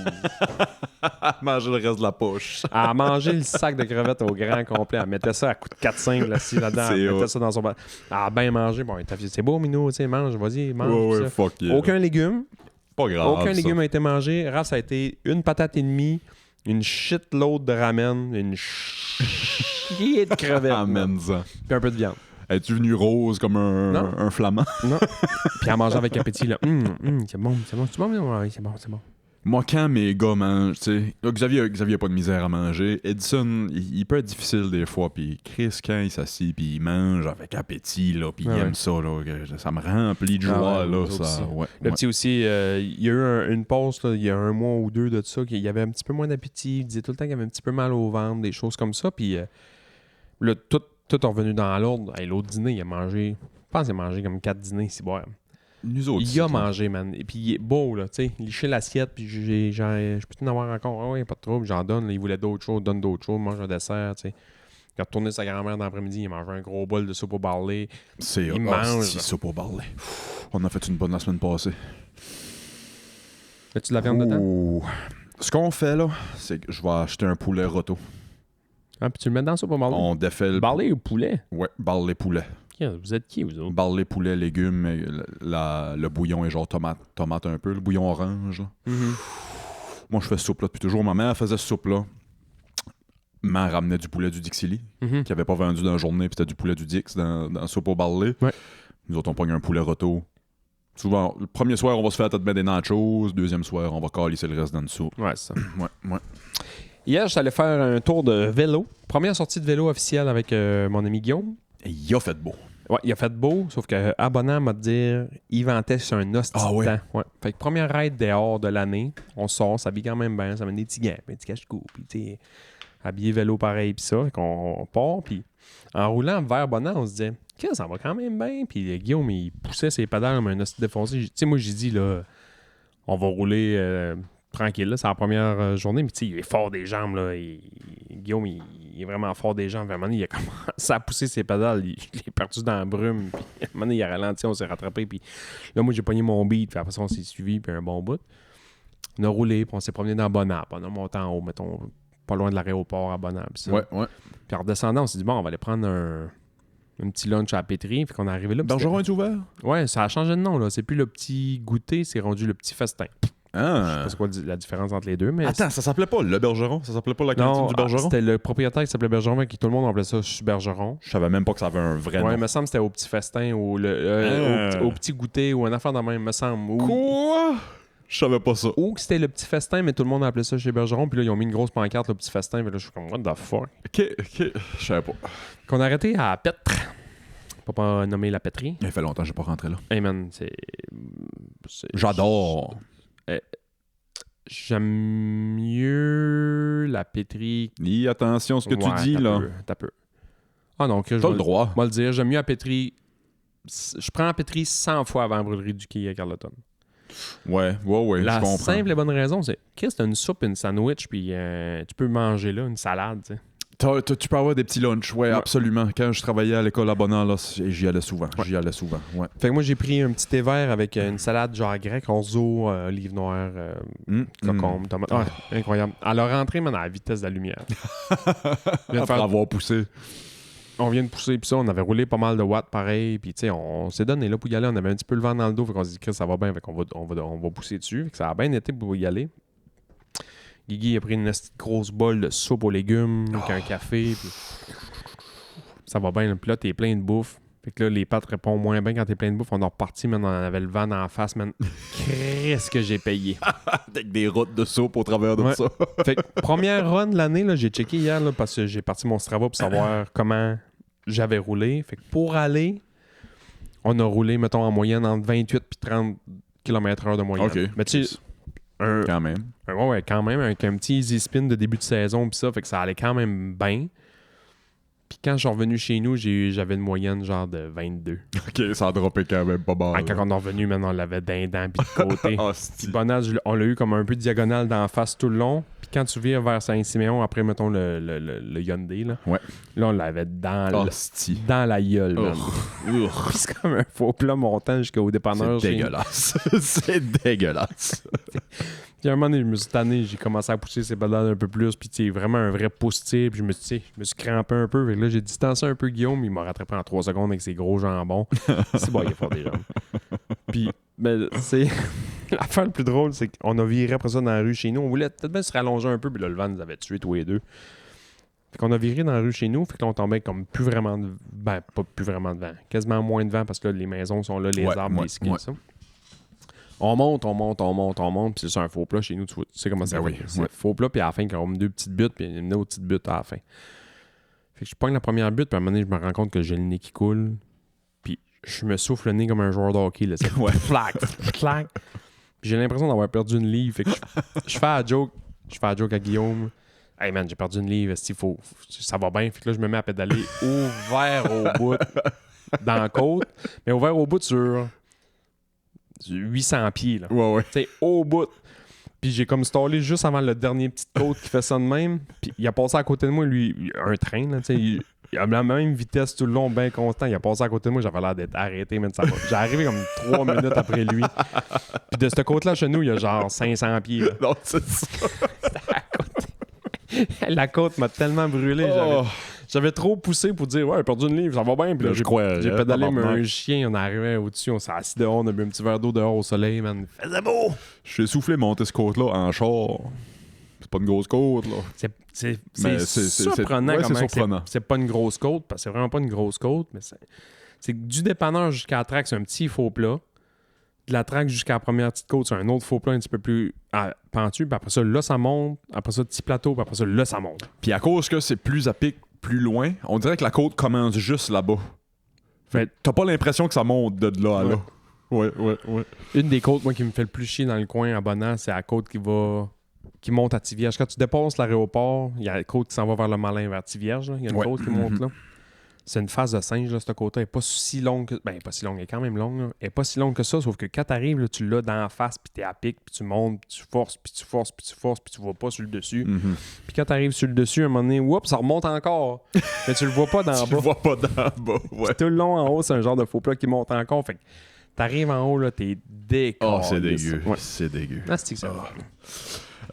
Manger le reste de la poche. Elle a mangé le sac de crevettes au grand complet. Elle mettait ça à coup de 4-5 là-dedans. Elle mettait ça dans son... Elle a bien mangé. Bon, c'est beau, Minou, tu sais, mange, vas-y, mange. Ouais, fuck yeah. Aucun légume. Pas grave. Aucun légume a été mangé. Raph, ça a été une patate et demie, une shitload de ramen, une chier de crevettes. Amène ça. Puis un peu de viande. Es-tu venu rose comme un flamand? Non. Puis elle mangeait avec appétit, là. C'est bon, c'est bon. C'est bon, oui, c'est bon, c'est bon. Moi, quand mes gars mangent, tu sais, là, Xavier a pas de misère à manger. Edison, il peut être difficile des fois. Puis Chris, quand il s'assit, puis il mange avec appétit, là, puis il aime ça, là, ça me remplit de joie, là. Ça, ouais, le petit aussi, il y a eu une pause, là, il y a 1 mois ou 2 de ça, qu'il y avait un petit peu moins d'appétit. Il disait tout le temps qu'il avait un petit peu mal au ventre, des choses comme ça. Puis là, tout est revenu dans l'ordre. Hey, l'autre dîner, il a mangé, je pense qu'il a mangé comme 4 dîners, c'est bon. Nous autres, Il a mangé, man. Et puis il est beau, là, tu sais. Il lichait l'assiette, puis je peux t'en avoir encore. Ah ouais, pas de trouble, j'en donne. Là, il voulait d'autres choses, donne d'autres choses, mange un dessert, tu sais. Il a retourné sa grand-mère dans l'après-midi, il a mangé un gros bol de soupe au barley. Il mange. C'est soupe au barley. On a fait une bonne la semaine passée. As-tu de la viande dedans? Ce qu'on fait, là, c'est que je vais acheter un poulet roto. Ah, puis tu le mets dans la soupe au barley? On défait le... Barley ou poulet? Ouais, barley poulet. Vous êtes qui, vous autres? Barley poulet, légumes, le bouillon est genre tomate un peu, le bouillon orange. Là. Moi, je fais ce soupe-là depuis toujours. Ma mère faisait ce soupe-là. Ma mère ramenait du poulet du Dixili, qui n'avait pas vendu dans la journée, puis c'était du poulet du Dix dans la soupe au barley. Ouais. Nous autres, on pogne un poulet roto. Souvent, le premier soir, on va se faire peut-être des nachos. Deuxième soir, on va calisser le reste dans le soupe. Ouais, c'est ça. Ouais. Hier, je suis allé faire un tour de vélo. Première sortie de vélo officielle avec mon ami Guillaume. Et il a fait beau. Ouais, il a fait beau, sauf que abonnant m'a dit il ventait sur un hostie de temps. Ouais. Fait que première ride dehors de l'année, on sort, ça s'habille quand même bien, ça mène des petits gants, des petits cache-cou, puis tu sais, habillé vélo pareil, puis ça, fait qu'on part, puis en roulant vers Bonan, on se disait ça va quand même bien, puis Guillaume, il poussait ses pédales comme un hostie défoncé. Tu sais, moi, j'ai dit, là, on va rouler tranquille, là, c'est la première journée, mais tu sais, il est fort des jambes, là, Guillaume, il est vraiment fort des jambes. À un moment donné, il a commencé à pousser ses pédales. Il est perdu dans la brume. Puis, à un moment donné, il a ralenti, on s'est rattrapé. Puis là, moi, j'ai pogné mon beat. Puis après ça, on s'est suivi. Puis un bon bout. On a roulé. Puis on s'est promené dans Bonap. On a monté en haut, mettons, pas loin de l'aéroport à Bonap. Ouais. Puis en redescendant, on s'est dit, bon, on va aller prendre un petit lunch à la pétrie. Puis qu'on est arrivé là. Bergeron est ouvert? Ouais, ça a changé de nom, là. C'est plus le petit goûter, c'est rendu le petit festin. Je sais Ah. pas c'est quoi la différence entre les deux, mais... Attends, ça s'appelait pas le Bergeron? Ça s'appelait pas la cantine Non, du Bergeron? c'était le propriétaire qui s'appelait Bergeron, qui tout le monde appelait ça Bergeron. Je savais même pas que ça avait un vrai Ouais, il nom. me semble que c'était au petit festin ou au petit goûter ou un affaire de même, me semble. Quoi? Je savais pas ça. Ou que c'était le petit festin, mais tout le monde appelait ça chez Bergeron. Puis là, ils ont mis une grosse pancarte, le petit festin. Puis là, je suis comme, what the fuck? Ok. Je savais pas. Qu'on a arrêté à Petre. Pas nommer la pétrie. Il fait longtemps que j'ai pas rentré là. Hey man, c'est J'adore. J'aime mieux la pétrie. Dis attention à ce que tu dis, là. T'as peu. Ah non, que je T'as vais le droit. Moi le dire, j'aime mieux la pétrie. Je prends la pétrie 100 fois avant la brûlerie du quai à Carleton. Ouais, je La comprends. simple et bonne raison, c'est que c'est une soupe, une sandwich, puis tu peux manger là, une salade, tu sais. Tu peux avoir des petits lunchs, ouais, absolument. Quand je travaillais à l'école à Bonan, là, j'y allais souvent. Ouais. Fait que moi, j'ai pris un petit thé vert avec une salade genre grecque, orzo, olive noire, concombre, tomate. Ouais, incroyable. À leur rentrée, man, à la vitesse de la lumière. Après avoir poussé. On vient de pousser, puis ça, on avait roulé pas mal de watts pareil, puis tu sais, on s'est donné là pour y aller. On avait un petit peu le vent dans le dos, fait qu'on s'est dit que ça va bien, fait qu'on va pousser dessus. Fait que ça a bien été pour y aller. Guigui a pris une grosse bol de soupe aux légumes, avec un café. Puis... Ça va bien. Puis là, t'es plein de bouffe. Fait que là, les pattes répondent moins bien quand t'es plein de bouffe. On est reparti, man. On avait le vent en face, man. Qu'est-ce que j'ai payé? Avec des routes de soupe au travers de Ouais. ça. Fait que première run de l'année, là, j'ai checké hier là, parce que j'ai parti mon Strava pour savoir comment j'avais roulé. Fait que pour aller, on a roulé, mettons, en moyenne entre 28 puis 30 km/h de moyenne. OK. Mais tu sais, Quand même. ouais, quand même, avec un petit easy spin de début de saison pis ça, fait que ça allait quand même bien. Puis quand je suis revenu chez nous, j'avais une moyenne genre de 22. OK, ça a droppé quand même pas mal. Quand on est revenu, maintenant, on l'avait d'un dent puis de côté. Hostie. Puis Bonage, on l'a eu comme un peu diagonale d'en face tout le long. Puis quand tu vires vers Saint-Siméon, après, mettons, le Hyundai, là, Ouais. là on l'avait dans, Hostie. dans la gueule, man. Urgh. Puis c'est comme un faux plat montant jusqu'au dépanneur. C'est chez nous. dégueulasse. C'est dégueulasse. Puis à un moment donné, je me suis tanné, j'ai commencé à pousser ces pédales un peu plus, puis tu sais, vraiment un vrai pouce-tir, puis je me suis crampé un peu. Fait que là, j'ai distancé un peu Guillaume, il m'a rattrapé en 3 secondes avec ses gros jambons. C'est bon, il est fort des jambes. Puis, ben, c'est. L'affaire le plus drôle, c'est qu'on a viré après ça dans la rue chez nous. On voulait peut-être bien se rallonger un peu, puis là, le vent nous avait tués tous les deux. Fait qu'on a viré dans la rue chez nous, fait que là, on tombait comme plus vraiment de. Ben, pas plus vraiment de vent. Quasiment moins de vent parce que là, les maisons sont là, les arbres, les skis, ça. On monte, puis c'est un faux plat chez nous, tu sais comment ça Ben va. oui, C'est ouais. faux plat, puis à la fin, quand on met 2 petites buttes, puis une autre petite butte à la fin. Fait que je pogne la première butte, puis à un moment donné, je me rends compte que j'ai le nez qui coule, puis je me souffle le nez comme un joueur de hockey, là. C'est Ouais. flac, flac. Puis j'ai l'impression d'avoir perdu une livre, fait que je fais la joke à Guillaume. Hey man, j'ai perdu une livre, ça va bien. Fait que là, je me mets à pédaler ouvert au bout dans la côte, mais ouvert au bout sur 800 pieds, là. Ouais. Tu sais, au bout. Puis j'ai comme stallé juste avant le dernier petit côte qui fait ça de même. Puis il a passé à côté de moi, lui, un train, là, tu sais. Il a la même vitesse tout le long, bien constant. Il a passé à côté de moi, j'avais l'air d'être arrêté, mais ça va. J'ai arrivé comme 3 minutes après lui. Puis de ce côte-là, chez nous, il y a genre 500 pieds. Là. Non, c'est ça. La côte m'a tellement brûlé. J'avais trop poussé pour dire, ouais, j'ai perdu une livre, ça va bien. Puis là, Je crois. j'ai pédalé comme un chien, on arrivait au-dessus, on s'est assis dehors, on a bu un petit verre d'eau dehors au soleil, man. Faisait beau! J'ai soufflé monter ce côte-là en char. C'est pas une grosse côte, là. C'est Mais surprenant ouais, comment c'est surprenant. c'est pas une grosse côte, parce que c'est vraiment pas une grosse côte, mais c'est que du dépanneur jusqu'à la traque, c'est un petit faux plat. De la traque jusqu'à la première petite côte, c'est un autre faux plat un petit peu plus pentu, puis après ça, là, ça monte, après ça, petit plateau, puis après ça, là, ça monte. Puis à cause que c'est plus à pic, plus loin, on dirait que la côte commence juste là-bas. Fait que t'as pas l'impression que ça monte de là à là. Ouais. Une des côtes, moi, qui me fait le plus chier dans le coin à Bonheur, c'est la côte qui monte à Tivierge. Quand tu dépasses l'aéroport, il y a la côte qui s'en va vers le Malin, vers Tivierge. Là. Il y a une côte qui monte là. C'est une phase de singe, là, cette côte-là. Elle n'est pas si longue que... Ben, pas si longue, elle est quand même longue. Là. Elle n'est pas si longue que ça, sauf que quand t'arrives, là, tu l'as dans la face, puis t'es à pic, puis tu montes, puis tu forces, puis tu forces, puis tu forces, puis tu vois pas sur le dessus. Puis quand t'arrives sur le dessus, à un moment donné, oups, ça remonte encore. Mais tu le vois pas d'en Tu bas. le vois pas d'en bas, ouais. Tout le long en haut, c'est un genre de faux plat qui monte encore. Fait que t'arrives en haut, là, t'es décollé. Oh, c'est dégueu. Ouais. C'est dégueu. Ah, c'est que ça va.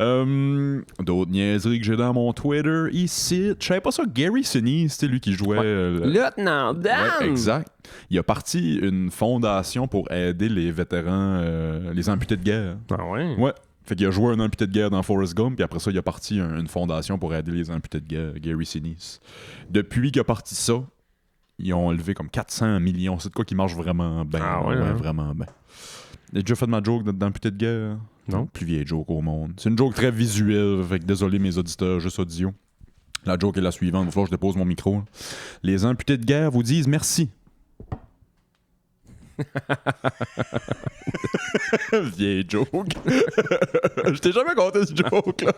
D'autres niaiseries que j'ai dans mon Twitter ici. Je savais pas ça, Gary Sinise, c'était lui qui jouait. Lieutenant Dan! Ouais, exact. Il a parti une fondation pour aider les vétérans, les amputés de guerre. Ah ouais? Ouais. Fait qu'il a joué un amputé de guerre dans Forrest Gump, puis après ça, il a parti une fondation pour aider les amputés de guerre, Gary Sinise. Depuis qu'il a parti ça, ils ont levé comme 400 millions. C'est de quoi qui marche vraiment bien. Ah ouais, hein? Vraiment bien. J'ai déjà fait ma joke d'amputé de guerre. Non. Plus vieille joke au monde. C'est une joke très visuelle, fait que désolé mes auditeurs, juste audio. La joke est la suivante, il va falloir que je dépose mon micro. Là. Les amputés de guerre vous disent merci. Vieille joke. Je t'ai jamais conté ce joke là.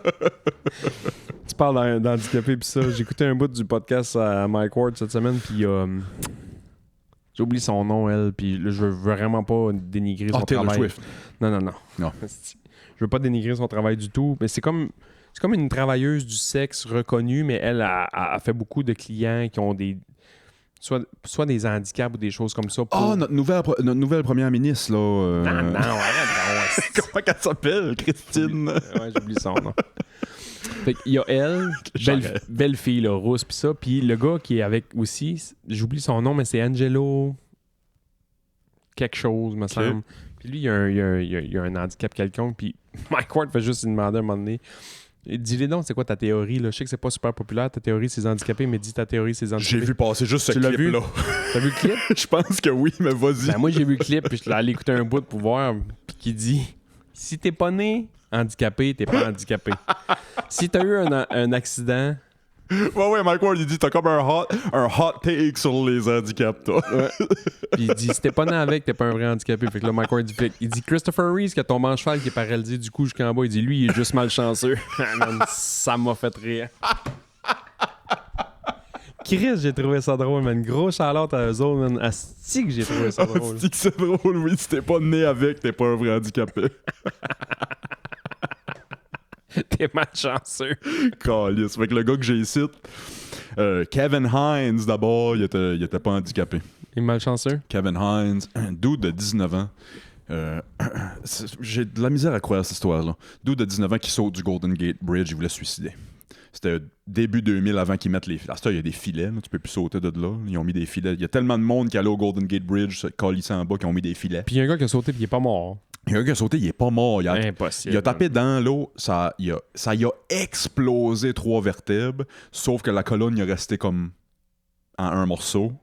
Tu parles d'handicapé pis ça. J'ai écouté un bout du podcast à Mike Ward cette semaine pis j'ai oublié son nom, elle, pis là, je veux vraiment pas dénigrer son Taylor travail. Swift. Non. Non. Je veux pas dénigrer son travail du tout, mais c'est comme une travailleuse du sexe reconnue, mais elle a fait beaucoup de clients qui ont des soit des handicaps ou des choses comme ça. Pour... Ah, notre nouvelle première ministre, là. Non, arrête. Comment qu'elle s'appelle, Christine? Ouais, j'oublie son nom. Fait qu'il y a elle, belle fille, là, rousse, pis ça. Puis le gars qui est avec aussi, j'oublie son nom, mais c'est Angelo quelque chose, me semble. Puis lui, il y a un handicap quelconque. Puis Mike Ward fait juste lui demander à un moment donné, Dis-les donc, c'est quoi ta théorie, là? Je sais que c'est pas super populaire, ta théorie, c'est les handicapés, mais dis ta théorie, c'est les handicapés. J'ai vu passer juste ce Tu l'as vu? clip-là. T'as vu le clip? Je pense que oui, mais vas-y. Ben, moi, j'ai vu le clip, puis je suis allé écouter un bout pour voir, puis qui dit si t'es pas né handicapé, t'es pas handicapé. Si t'as eu un accident, Ouais, Mike Ward, il dit t'as comme un hot take sur les handicaps, toi. ouais. Puis il dit si t'es pas né avec, t'es pas un vrai handicapé. Fait que là, Mike Ward il dit Christopher Reeves qui a tombé en cheval, qui est paralysé du cou jusqu'en bas, il dit lui, il est juste malchanceux. Man, ça m'a fait rire. Chris, j'ai trouvé ça drôle, man. Gros shout-out à eux autres, man. Asti que j'ai trouvé ça drôle. Asti que c'est drôle, oui. Si t'es pas né avec, t'es pas un vrai handicapé. T'es malchanceux. Calice. Fait que le gars que j'ai ici, Kevin Hines, d'abord, il était pas handicapé. Il est malchanceux? Kevin Hines, un dude de 19 ans. J'ai de la misère à croire à cette histoire-là. Dude de 19 ans qui saute du Golden Gate Bridge, il voulait se suicider. C'était début 2000 avant qu'ils mettent les filets. Il y a des filets, là, tu peux plus sauter de là. Ils ont mis des filets. Il y a tellement de monde qui allait au Golden Gate Bridge, se calissait en bas, qui ont mis des filets. Puis il y a un gars qui a sauté puis il est pas mort. Il y a un gars qui a sauté, il est pas mort. Impossible. Il a tapé dans l'eau, ça y a explosé 3 vertèbres, sauf que la colonne il est restée comme en un morceau.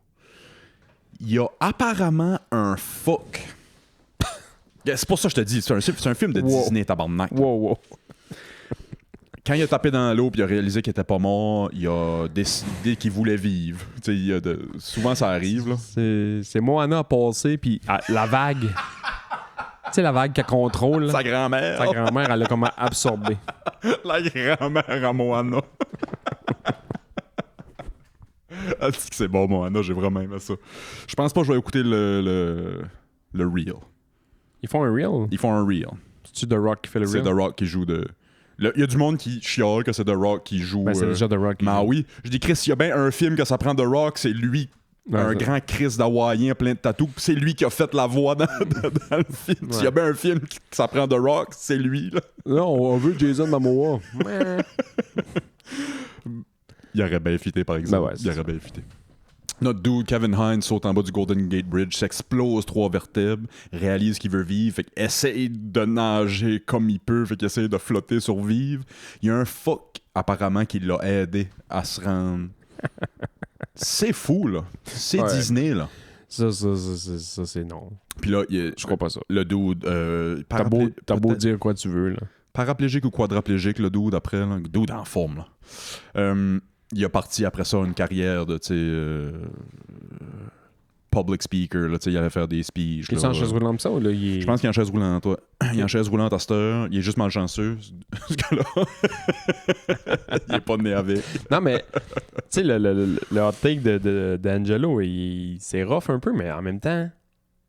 Il y a apparemment un fuck. C'est pour ça que je te dis, c'est un film de Wow. Disney, tabarnak. Wow. Quand il a tapé dans l'eau puis il a réalisé qu'il était pas mort, il a décidé qu'il voulait vivre. Souvent ça arrive, là. C'est Moana a passé puis la vague. Tu sais, la vague qu'elle contrôle. Sa grand-mère. Sa grand-mère, elle l'a comme absorbé. La grand-mère à Moana. Ah, c'est bon, Moana, j'ai vraiment aimé ça. Je pense pas que je vais écouter le reel. Ils font un reel? Ils font un reel. C'est-tu The Rock qui fait le C'est reel? The Rock qui joue de... Il y a du monde qui chiale que c'est The Rock qui joue... Ben, c'est déjà The Rock. Mais oui. Je dis, Chris, il y a bien un film que ça prend The Rock, c'est lui, Ouais, un ça. grand Chris d'Hawaïen plein de tatous, pis c'est lui qui a fait la voix dans le film. Ouais. S'il y a bien un film que ça prend The Rock, c'est lui, là. Non, on veut Jason Momoa. Il aurait bien fité, par exemple. Ben ouais, c'est il aurait bien fité. Notre dude, Kevin Hines, saute en bas du Golden Gate Bridge, s'explose 3 vertèbres, réalise qu'il veut vivre, fait qu'il essaye de nager comme il peut, fait qu'il essaye de flotter, survivre. Il y a un fuck, apparemment, qui l'a aidé à se rendre. C'est fou, là. C'est Ouais. Disney, là. Ça, c'est non. Puis là, Je crois pas ça. le dude... T'as beau dire quoi tu veux, là. paraplégique ou quadriplégique, le dude, après, là, le dude en forme, là. Il a parti après ça une carrière de, tu sais, public speaker, là, tu sais, il allait faire des speeches. Il est là. en chaise roulante ça ou là, il est... Je pense qu'il est en chaise roulante, toi. Il est en chaise roulante à cette heure. Il est juste malchanceux, ce gars-là. Il est pas né avec. Non, mais, tu sais, le hot take d'Angelo, c'est rough un peu, mais en même temps,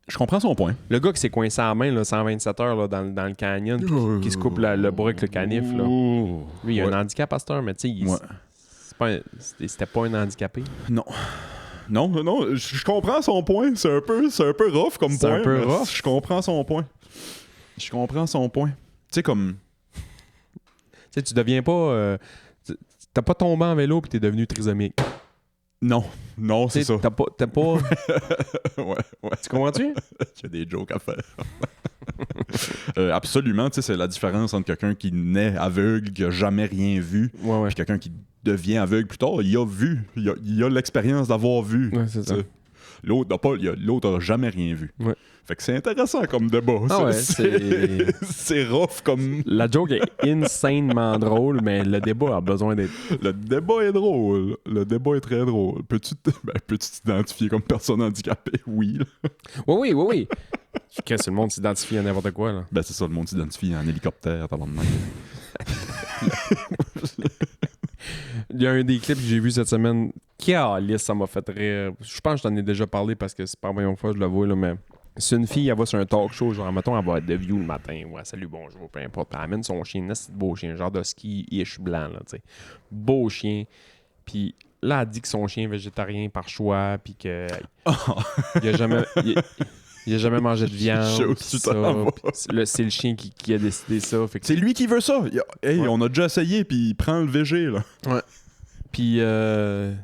Je comprends son point. le gars qui s'est coincé à la main, là, 127 heures là, dans le canyon, puis qui se coupe le bras avec le canif, là. Lui, il a Ouais. un handicap à cette heure, mais tu sais, Ouais. c'était pas un handicapé. Non, je comprends son point. C'est un peu rough comme C'est point. un peu mais rough. Je comprends son point. Tu sais, comme... Tu sais, tu deviens pas... t'as pas tombé en vélo puis t'es devenu trisomique. Non, c'est Tu sais, ça. t'as pas... ouais. Tu comprends-tu? Il y a des jokes à faire. Absolument, tu sais, c'est la différence entre quelqu'un qui naît aveugle, qui a jamais rien vu, Ouais. puis quelqu'un qui devient aveugle plus tard, il a vu, il a l'expérience d'avoir vu. Ouais, c'est ça. Tu sais. L'autre n'a jamais rien vu. Ouais. Fait que c'est intéressant comme débat. Ah ouais, c'est rough comme... La joke est insanement drôle, mais le débat a besoin d'être... Le débat est drôle. Le débat est très drôle. Peux-tu t'identifier comme personne handicapée? Oui. Là. Oui. Qu'est-ce que le monde s'identifie à n'importe quoi, là? Ben c'est ça, le monde s'identifie en hélicoptère. Il y a un des clips que j'ai vu cette semaine. Calice, ça m'a fait rire. Je pense que je t'en ai déjà parlé parce que c'est pas la première fois que je le vois, là, mais c'est une fille, elle va sur un talk show, genre, mettons, elle va être de View le matin. Ouais, salut, bonjour, peu importe. Elle amène son chien, c'est beau chien, genre de ski-ish blanc, là, tu sais. Beau chien. Puis là, elle dit que son chien est végétarien par choix, puis que il a jamais mangé de viande. Je sais où puis tu ça, t'en vas. puis c'est le chien qui a décidé ça. Fait que C'est lui qui veut ça. Hey, Ouais. on a déjà essayé, puis il prend le VG, là. Puis le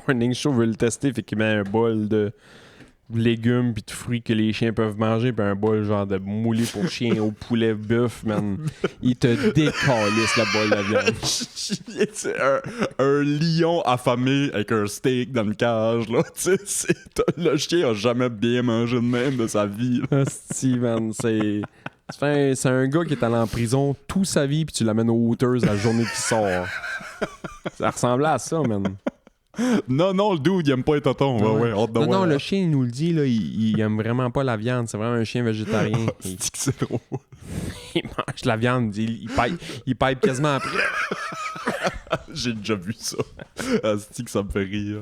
Morning Show veut le tester, fait qu'il met un bol de légumes puis de fruits que les chiens peuvent manger, puis un bol genre de moulé pour chien au poulet bœuf, man. Il te décalisse la bol de viande. C'est un lion affamé avec un steak dans le cage, là. Le chien a jamais bien mangé de même de sa vie. Hostie, man, c'est un gars qui est allé en prison toute sa vie, puis tu l'amènes aux Hooters la journée qu'il sort. Ça ressemblait à ça, man. Non, le dude, il aime pas les totons. Ouais, hâte de non, voir. le chien, il nous le dit, là, il aime vraiment pas la viande. C'est vraiment un chien végétarien. C'est drôle. Il mange la viande, il pipe quasiment après. J'ai déjà vu ça. C'est que ça me fait rire.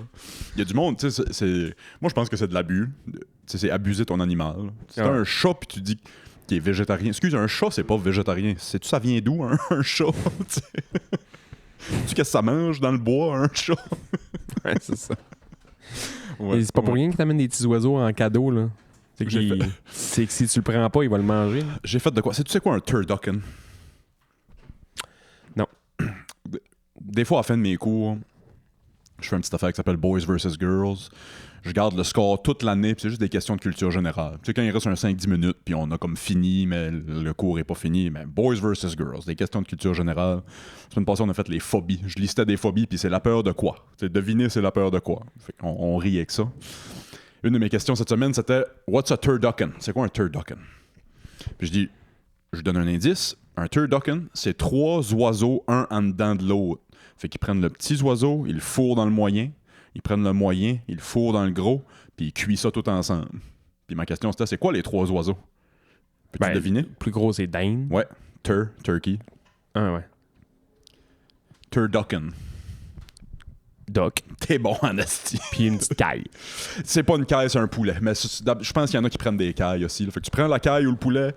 Il y a du monde, tu sais, moi je pense que c'est de l'abus. Tu sais, c'est abuser ton animal. Si t'as un chat puis tu dis qu'il est végétarien. Excuse, un chat, c'est pas végétarien. Sais-tu ça vient d'où, un chat? Sais-tu qu'est-ce que ça mange dans le bois, un chat? Ouais, c'est ça. Ouais, Et c'est pas pour rien qu'il t'amène des petits oiseaux en cadeau, là. C'est que si tu le prends pas, il va le manger. Là. J'ai fait de quoi? Sais-tu quoi un turducken? Non. Des fois, à la fin de mes cours, je fais une petite affaire qui s'appelle Boys vs. Girls. Je garde le score toute l'année, puis c'est juste des questions de culture générale. Tu sais, quand il reste un 5-10 minutes, puis on a comme fini, mais le cours est pas fini, mais Boys vs. Girls, des questions de culture générale. La semaine passée, on a fait les phobies. Je listais des phobies, puis c'est la peur de quoi? Tu sais, deviner, c'est la peur de quoi? Fait on rit avec ça. Une de mes questions cette semaine, c'était « What's a turducken? » C'est quoi un turducken? Puis je donne un indice. Un turducken, c'est 3 oiseaux, un en dedans de l'autre. Fait qu'ils prennent le petit oiseau, ils le fourrent dans le moyen. Ils prennent le moyen, ils le fourrent dans le gros, puis ils cuisent ça tout ensemble. Puis ma question c'était, c'est quoi les 3 oiseaux? Peux-tu deviner? Le plus gros, c'est dinde. Ouais. Turkey. Ah ouais. Turducken. Duck. T'es bon en esti. Puis une petite caille. C'est pas une caille, c'est un poulet. Mais je pense qu'il y en a qui prennent des cailles aussi. Là. Fait que tu prends la caille ou le poulet,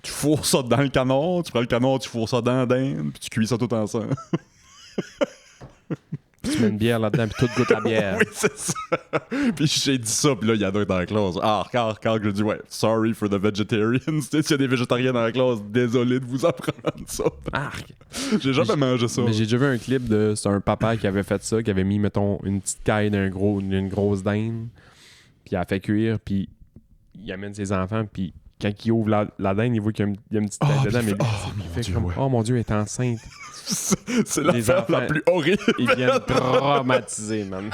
tu fourres ça dans le canard, tu prends le canard, tu fourres ça dans la dinde, puis tu cuis ça tout ensemble. Tu mets une bière là-dedans, puis tout goûte la bière. Oui, c'est ça. Puis j'ai dit ça, puis là, il y en a dans la classe. Quand je dis, ouais, sorry for the vegetarians. S'il y a des végétariens dans la classe, désolé de vous apprendre ça. Arc. J'ai jamais mangé ça. Mais j'ai déjà vu un clip de. C'est un papa qui avait fait ça, qui avait mis, mettons, une petite caille d'une grosse dinde, puis il a fait cuire, puis il amène ses enfants, puis quand il ouvre la dinde, il voit qu'il y a une petite tête dedans, mais il fait comme ouais. Oh mon Dieu, elle est enceinte. C'est l'affaire la plus horrible. Ils viennent traumatiser, man.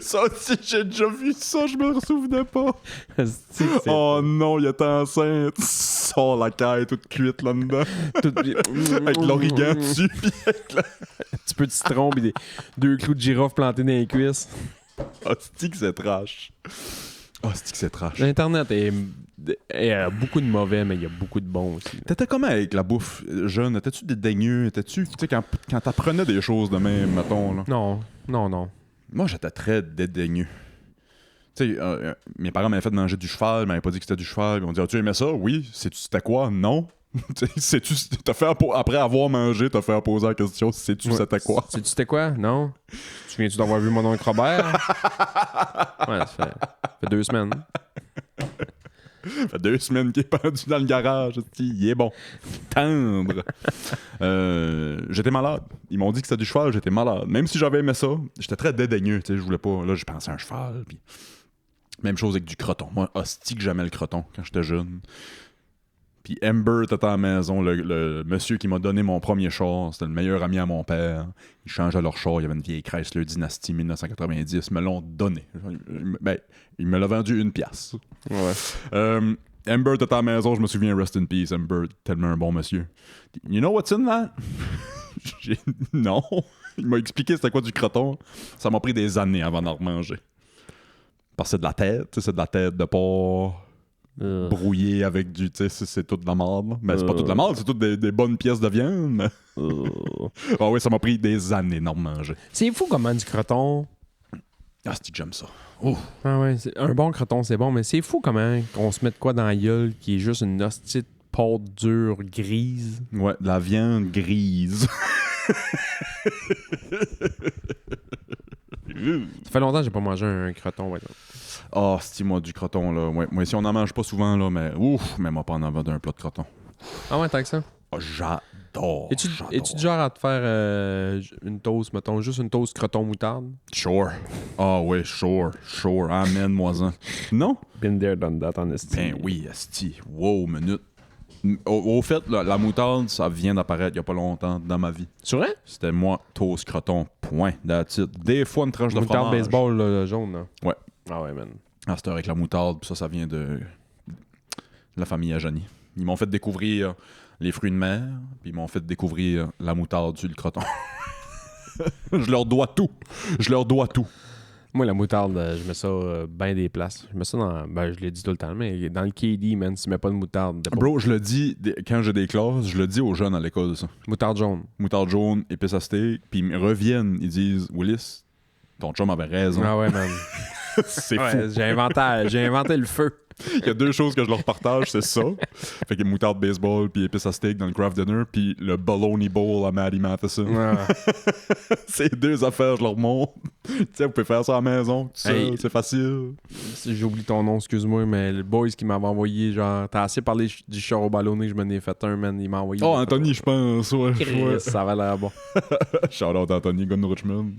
Ça aussi, j'ai déjà vu ça, je me souvenais pas. C'est Oh non, il était enceinte. Sors la caille toute cuite là-dedans. Avec l'origan dessus. Un petit peu de citron et 2 clous de girofle plantés dans les cuisses. Oh, c'est que c'est trash. Oh, c'est que c'est trash. L'Internet a beaucoup de mauvais, mais il y a beaucoup de bons aussi. T'étais comment avec la bouffe jeune? Étais-tu dédaigneux? Étais-tu, tu sais, quand t'apprenais des choses de même, mettons, là? Non. Moi, j'étais très dédaigneux. Tu sais, mes parents m'avaient fait manger du cheval, ils m'avaient pas dit que c'était du cheval. Ils m'ont dit, tu aimais ça? Oui. Sais-tu c'était quoi? Non. T'as fait après avoir mangé, t'as fait poser la question, sais-tu c'était quoi? Sais-tu c'était quoi? Non. Tu viens-tu d'avoir vu mon oncle Robert? Ouais, ça fait 2 semaines. Ça fait 2 semaines qu'il est pendu dans le garage. Il est bon. Tendre. J'étais malade. Ils m'ont dit que c'était du cheval, j'étais malade. Même si j'avais aimé ça, j'étais très dédaigneux. Je voulais pas. Là, je pensais à un cheval. Puis... Même chose avec du croton. Moi, hostie que j'aimais le croton quand j'étais jeune. Puis Amber était à la maison, le monsieur qui m'a donné mon premier char, c'était le meilleur ami à mon père. Ils changeaient leur char, il y avait une vieille Chrysler Dynasty 1990, ils me l'ont donné. Ben, il me l'a vendu 1 pièce. Ouais. Amber était à la maison, je me souviens, rest in peace, Amber, tellement un bon monsieur. You know what's in that? Non. Il m'a expliqué c'était quoi du croton. Ça m'a pris des années avant d'en remanger. Parce que c'est de la tête, c'est de la tête de porc. Brouillé avec du, tu sais, c'est toute de la merde. Mais c'est pas toute de la merde, c'est toutes des bonnes pièces de viande. Mais... Ah oui, ça m'a pris des années d'en manger. C'est fou comment du croton. Ah, c'est que j'aime ça. Ah ouais, un bon croton, c'est bon, mais c'est fou comment on se met de quoi dans la gueule qui est juste une hostie de pâte dure grise. Ouais, de la viande grise. Ça fait longtemps que j'ai pas mangé un croton, ouais. Ah, c'est moi du croton, là. Ouais, moi, si on n'en mange pas souvent, là, mais ouf, mais moi pas en avant d'un plat de croton. Ah ouais, tant que ça? Oh, J'adore. Es-tu du genre à te faire une toast, mettons, juste une toast croton moutarde? Sure. Ah ouais, sure. Amène-moi-en. Non? Been there, done that, en estime. Ben oui, esti. Wow, minute. Au fait, la moutarde, ça vient d'apparaître il y a pas longtemps dans ma vie. C'est vrai? C'était moi, toast croton, point, that's it. Des fois, une tranche de Moutarde fromage. baseball, là, le jaune, là. Ouais. Ah ouais, man. Ah, c'était avec la moutarde, puis ça vient de la famille Ajani. Ils m'ont fait découvrir les fruits de mer, puis ils m'ont fait découvrir la moutarde sur le croton. Je leur dois tout. Moi, la moutarde, je mets ça bien des places. Je mets ça dans... Ben, je l'ai dit tout le temps, mais dans le KD, man, si tu mets pas de moutarde... Bro, je le dis, quand j'ai des classes, je le dis aux jeunes à l'école, ça. Moutarde jaune. Moutarde jaune, épice à steak, puis ils me reviennent, ils disent « Willis, ton chum avait raison. Ah ouais, man. » C'est fou. Ouais, j'ai inventé le feu. Il y a deux choses que je leur partage, c'est ça. Fait que moutarde baseball, puis épice à steak dans le craft dinner, puis le bologna bowl à Maddie Matheson. Ouais. Ces deux affaires, je leur montre. Tu sais, vous pouvez faire ça à la maison, tout ça, Hey. c'est facile. J'oublie ton nom, excuse-moi, mais le boys qui m'avait envoyé, genre, t'as assez parlé du char ballonné, je m'en ai fait un, man, il m'a envoyé. Oh, Anthony, je pense, ouais. Chris, ça va l'air bon. Shout out Anthony, Gun Richmond.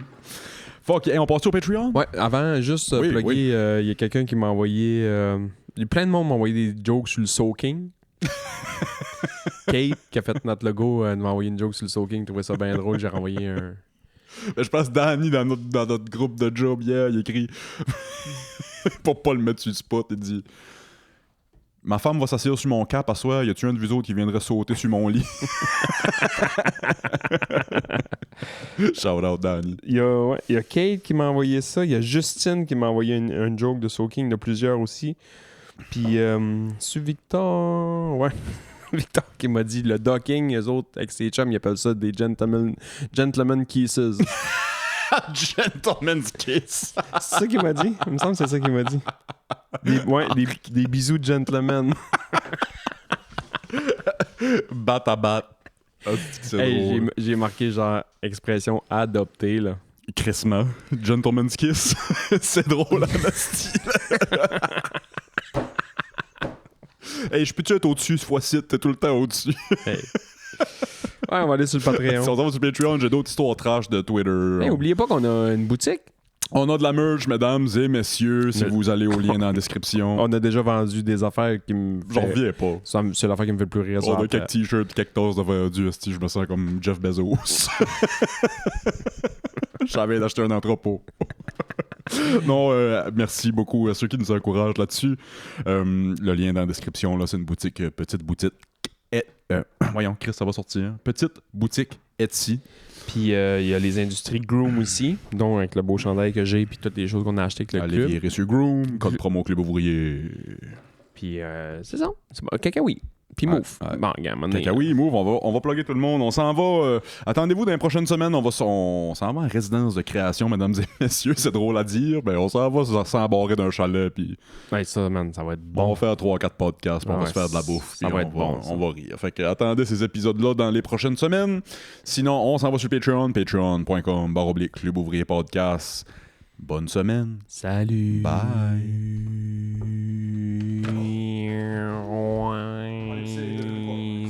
Fuck, hey, on passe au Patreon? Ouais, avant, juste Oui, plugger, oui. il y a quelqu'un qui m'a envoyé... plein de monde m'a envoyé des jokes sur le soaking. Kate, qui a fait notre logo, m'a envoyé une joke sur le soaking, je trouvais ça bien drôle, j'ai renvoyé un... Je pense que Danny, dans notre groupe de job hier, il écrit pour pas le mettre sur le spot, il dit « Ma femme va s'asseoir sur mon cap à soir, y a-tu un de vous autres qui viendrait sauter sur mon lit? » Shout out Danny. Il y a Kate qui m'a envoyé ça, il y a Justine qui m'a envoyé un joke de soaking, il y en a plusieurs aussi. Puis, c'est Victor... Ouais. Victor qui m'a dit le docking, les autres, avec ses chums, ils appellent ça des gentleman kisses. Gentleman's kiss. C'est ça qu'il m'a dit? Il me semble que c'est ça qu'il m'a dit. Des bisous de gentleman. Bat à bat. Ah, c'est Hey, drôle. j'ai marqué genre expression adoptée, là. Crissement. Gentleman's kiss. C'est drôle, Anastie. Hey, je peux-tu être au-dessus ce fois-ci? T'es tout le temps au-dessus. Hey. Ouais, on va aller sur le Si on Patreon. s'en va sur Patreon, j'ai d'autres histoires trash de Twitter. Hey, oubliez pas qu'on a une boutique. On a de la merch, mesdames et messieurs, si Mais- vous allez au lien dans la description. On a déjà vendu des affaires qui me... J'en reviens pas. C'est l'affaire qui me fait le plus rire. On a quelques t-shirts, quelques tasses de vendu, esti, je me sens comme Jeff Bezos. J'avais d'acheter un entrepôt. Non, merci beaucoup à ceux qui nous encouragent là-dessus. Le lien dans la description, là, c'est une boutique, petite boutique. Voyons, Chris, ça va sortir. Petite boutique Etsy. Puis il y a les industries Groom aussi, dont avec le beau chandail que j'ai, puis toutes les choses qu'on a achetées avec le Allez club. virer sur Groom, code promo Club Ouvrier. Puis c'est ça. C'est bon. Cacaoui. Puis Ouais, Mouf. ouais. Bon, regarde, maintenant, Cacaoui, Move, on va plugger tout le monde. On s'en va. Attendez-vous dans les prochaines semaines, on s'en va en résidence de création, mesdames et messieurs. C'est drôle à dire. Ben, on s'en va s'embarrer d'un chalet, puis Ouais, ça, man, ça va être on bon. va faire 3-4 podcasts, puis on va Ouais, se faire de la bouffe. ça puis va on être bon, ça. On va rire. Fait que attendez ces épisodes-là dans les prochaines semaines. Sinon, on s'en va sur Patreon, patreon.com/Club Ouvrier Podcast. Bonne semaine. Salut. Bye.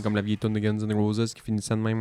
Comme la vieille tonne de Guns N' Roses qui finissait de même.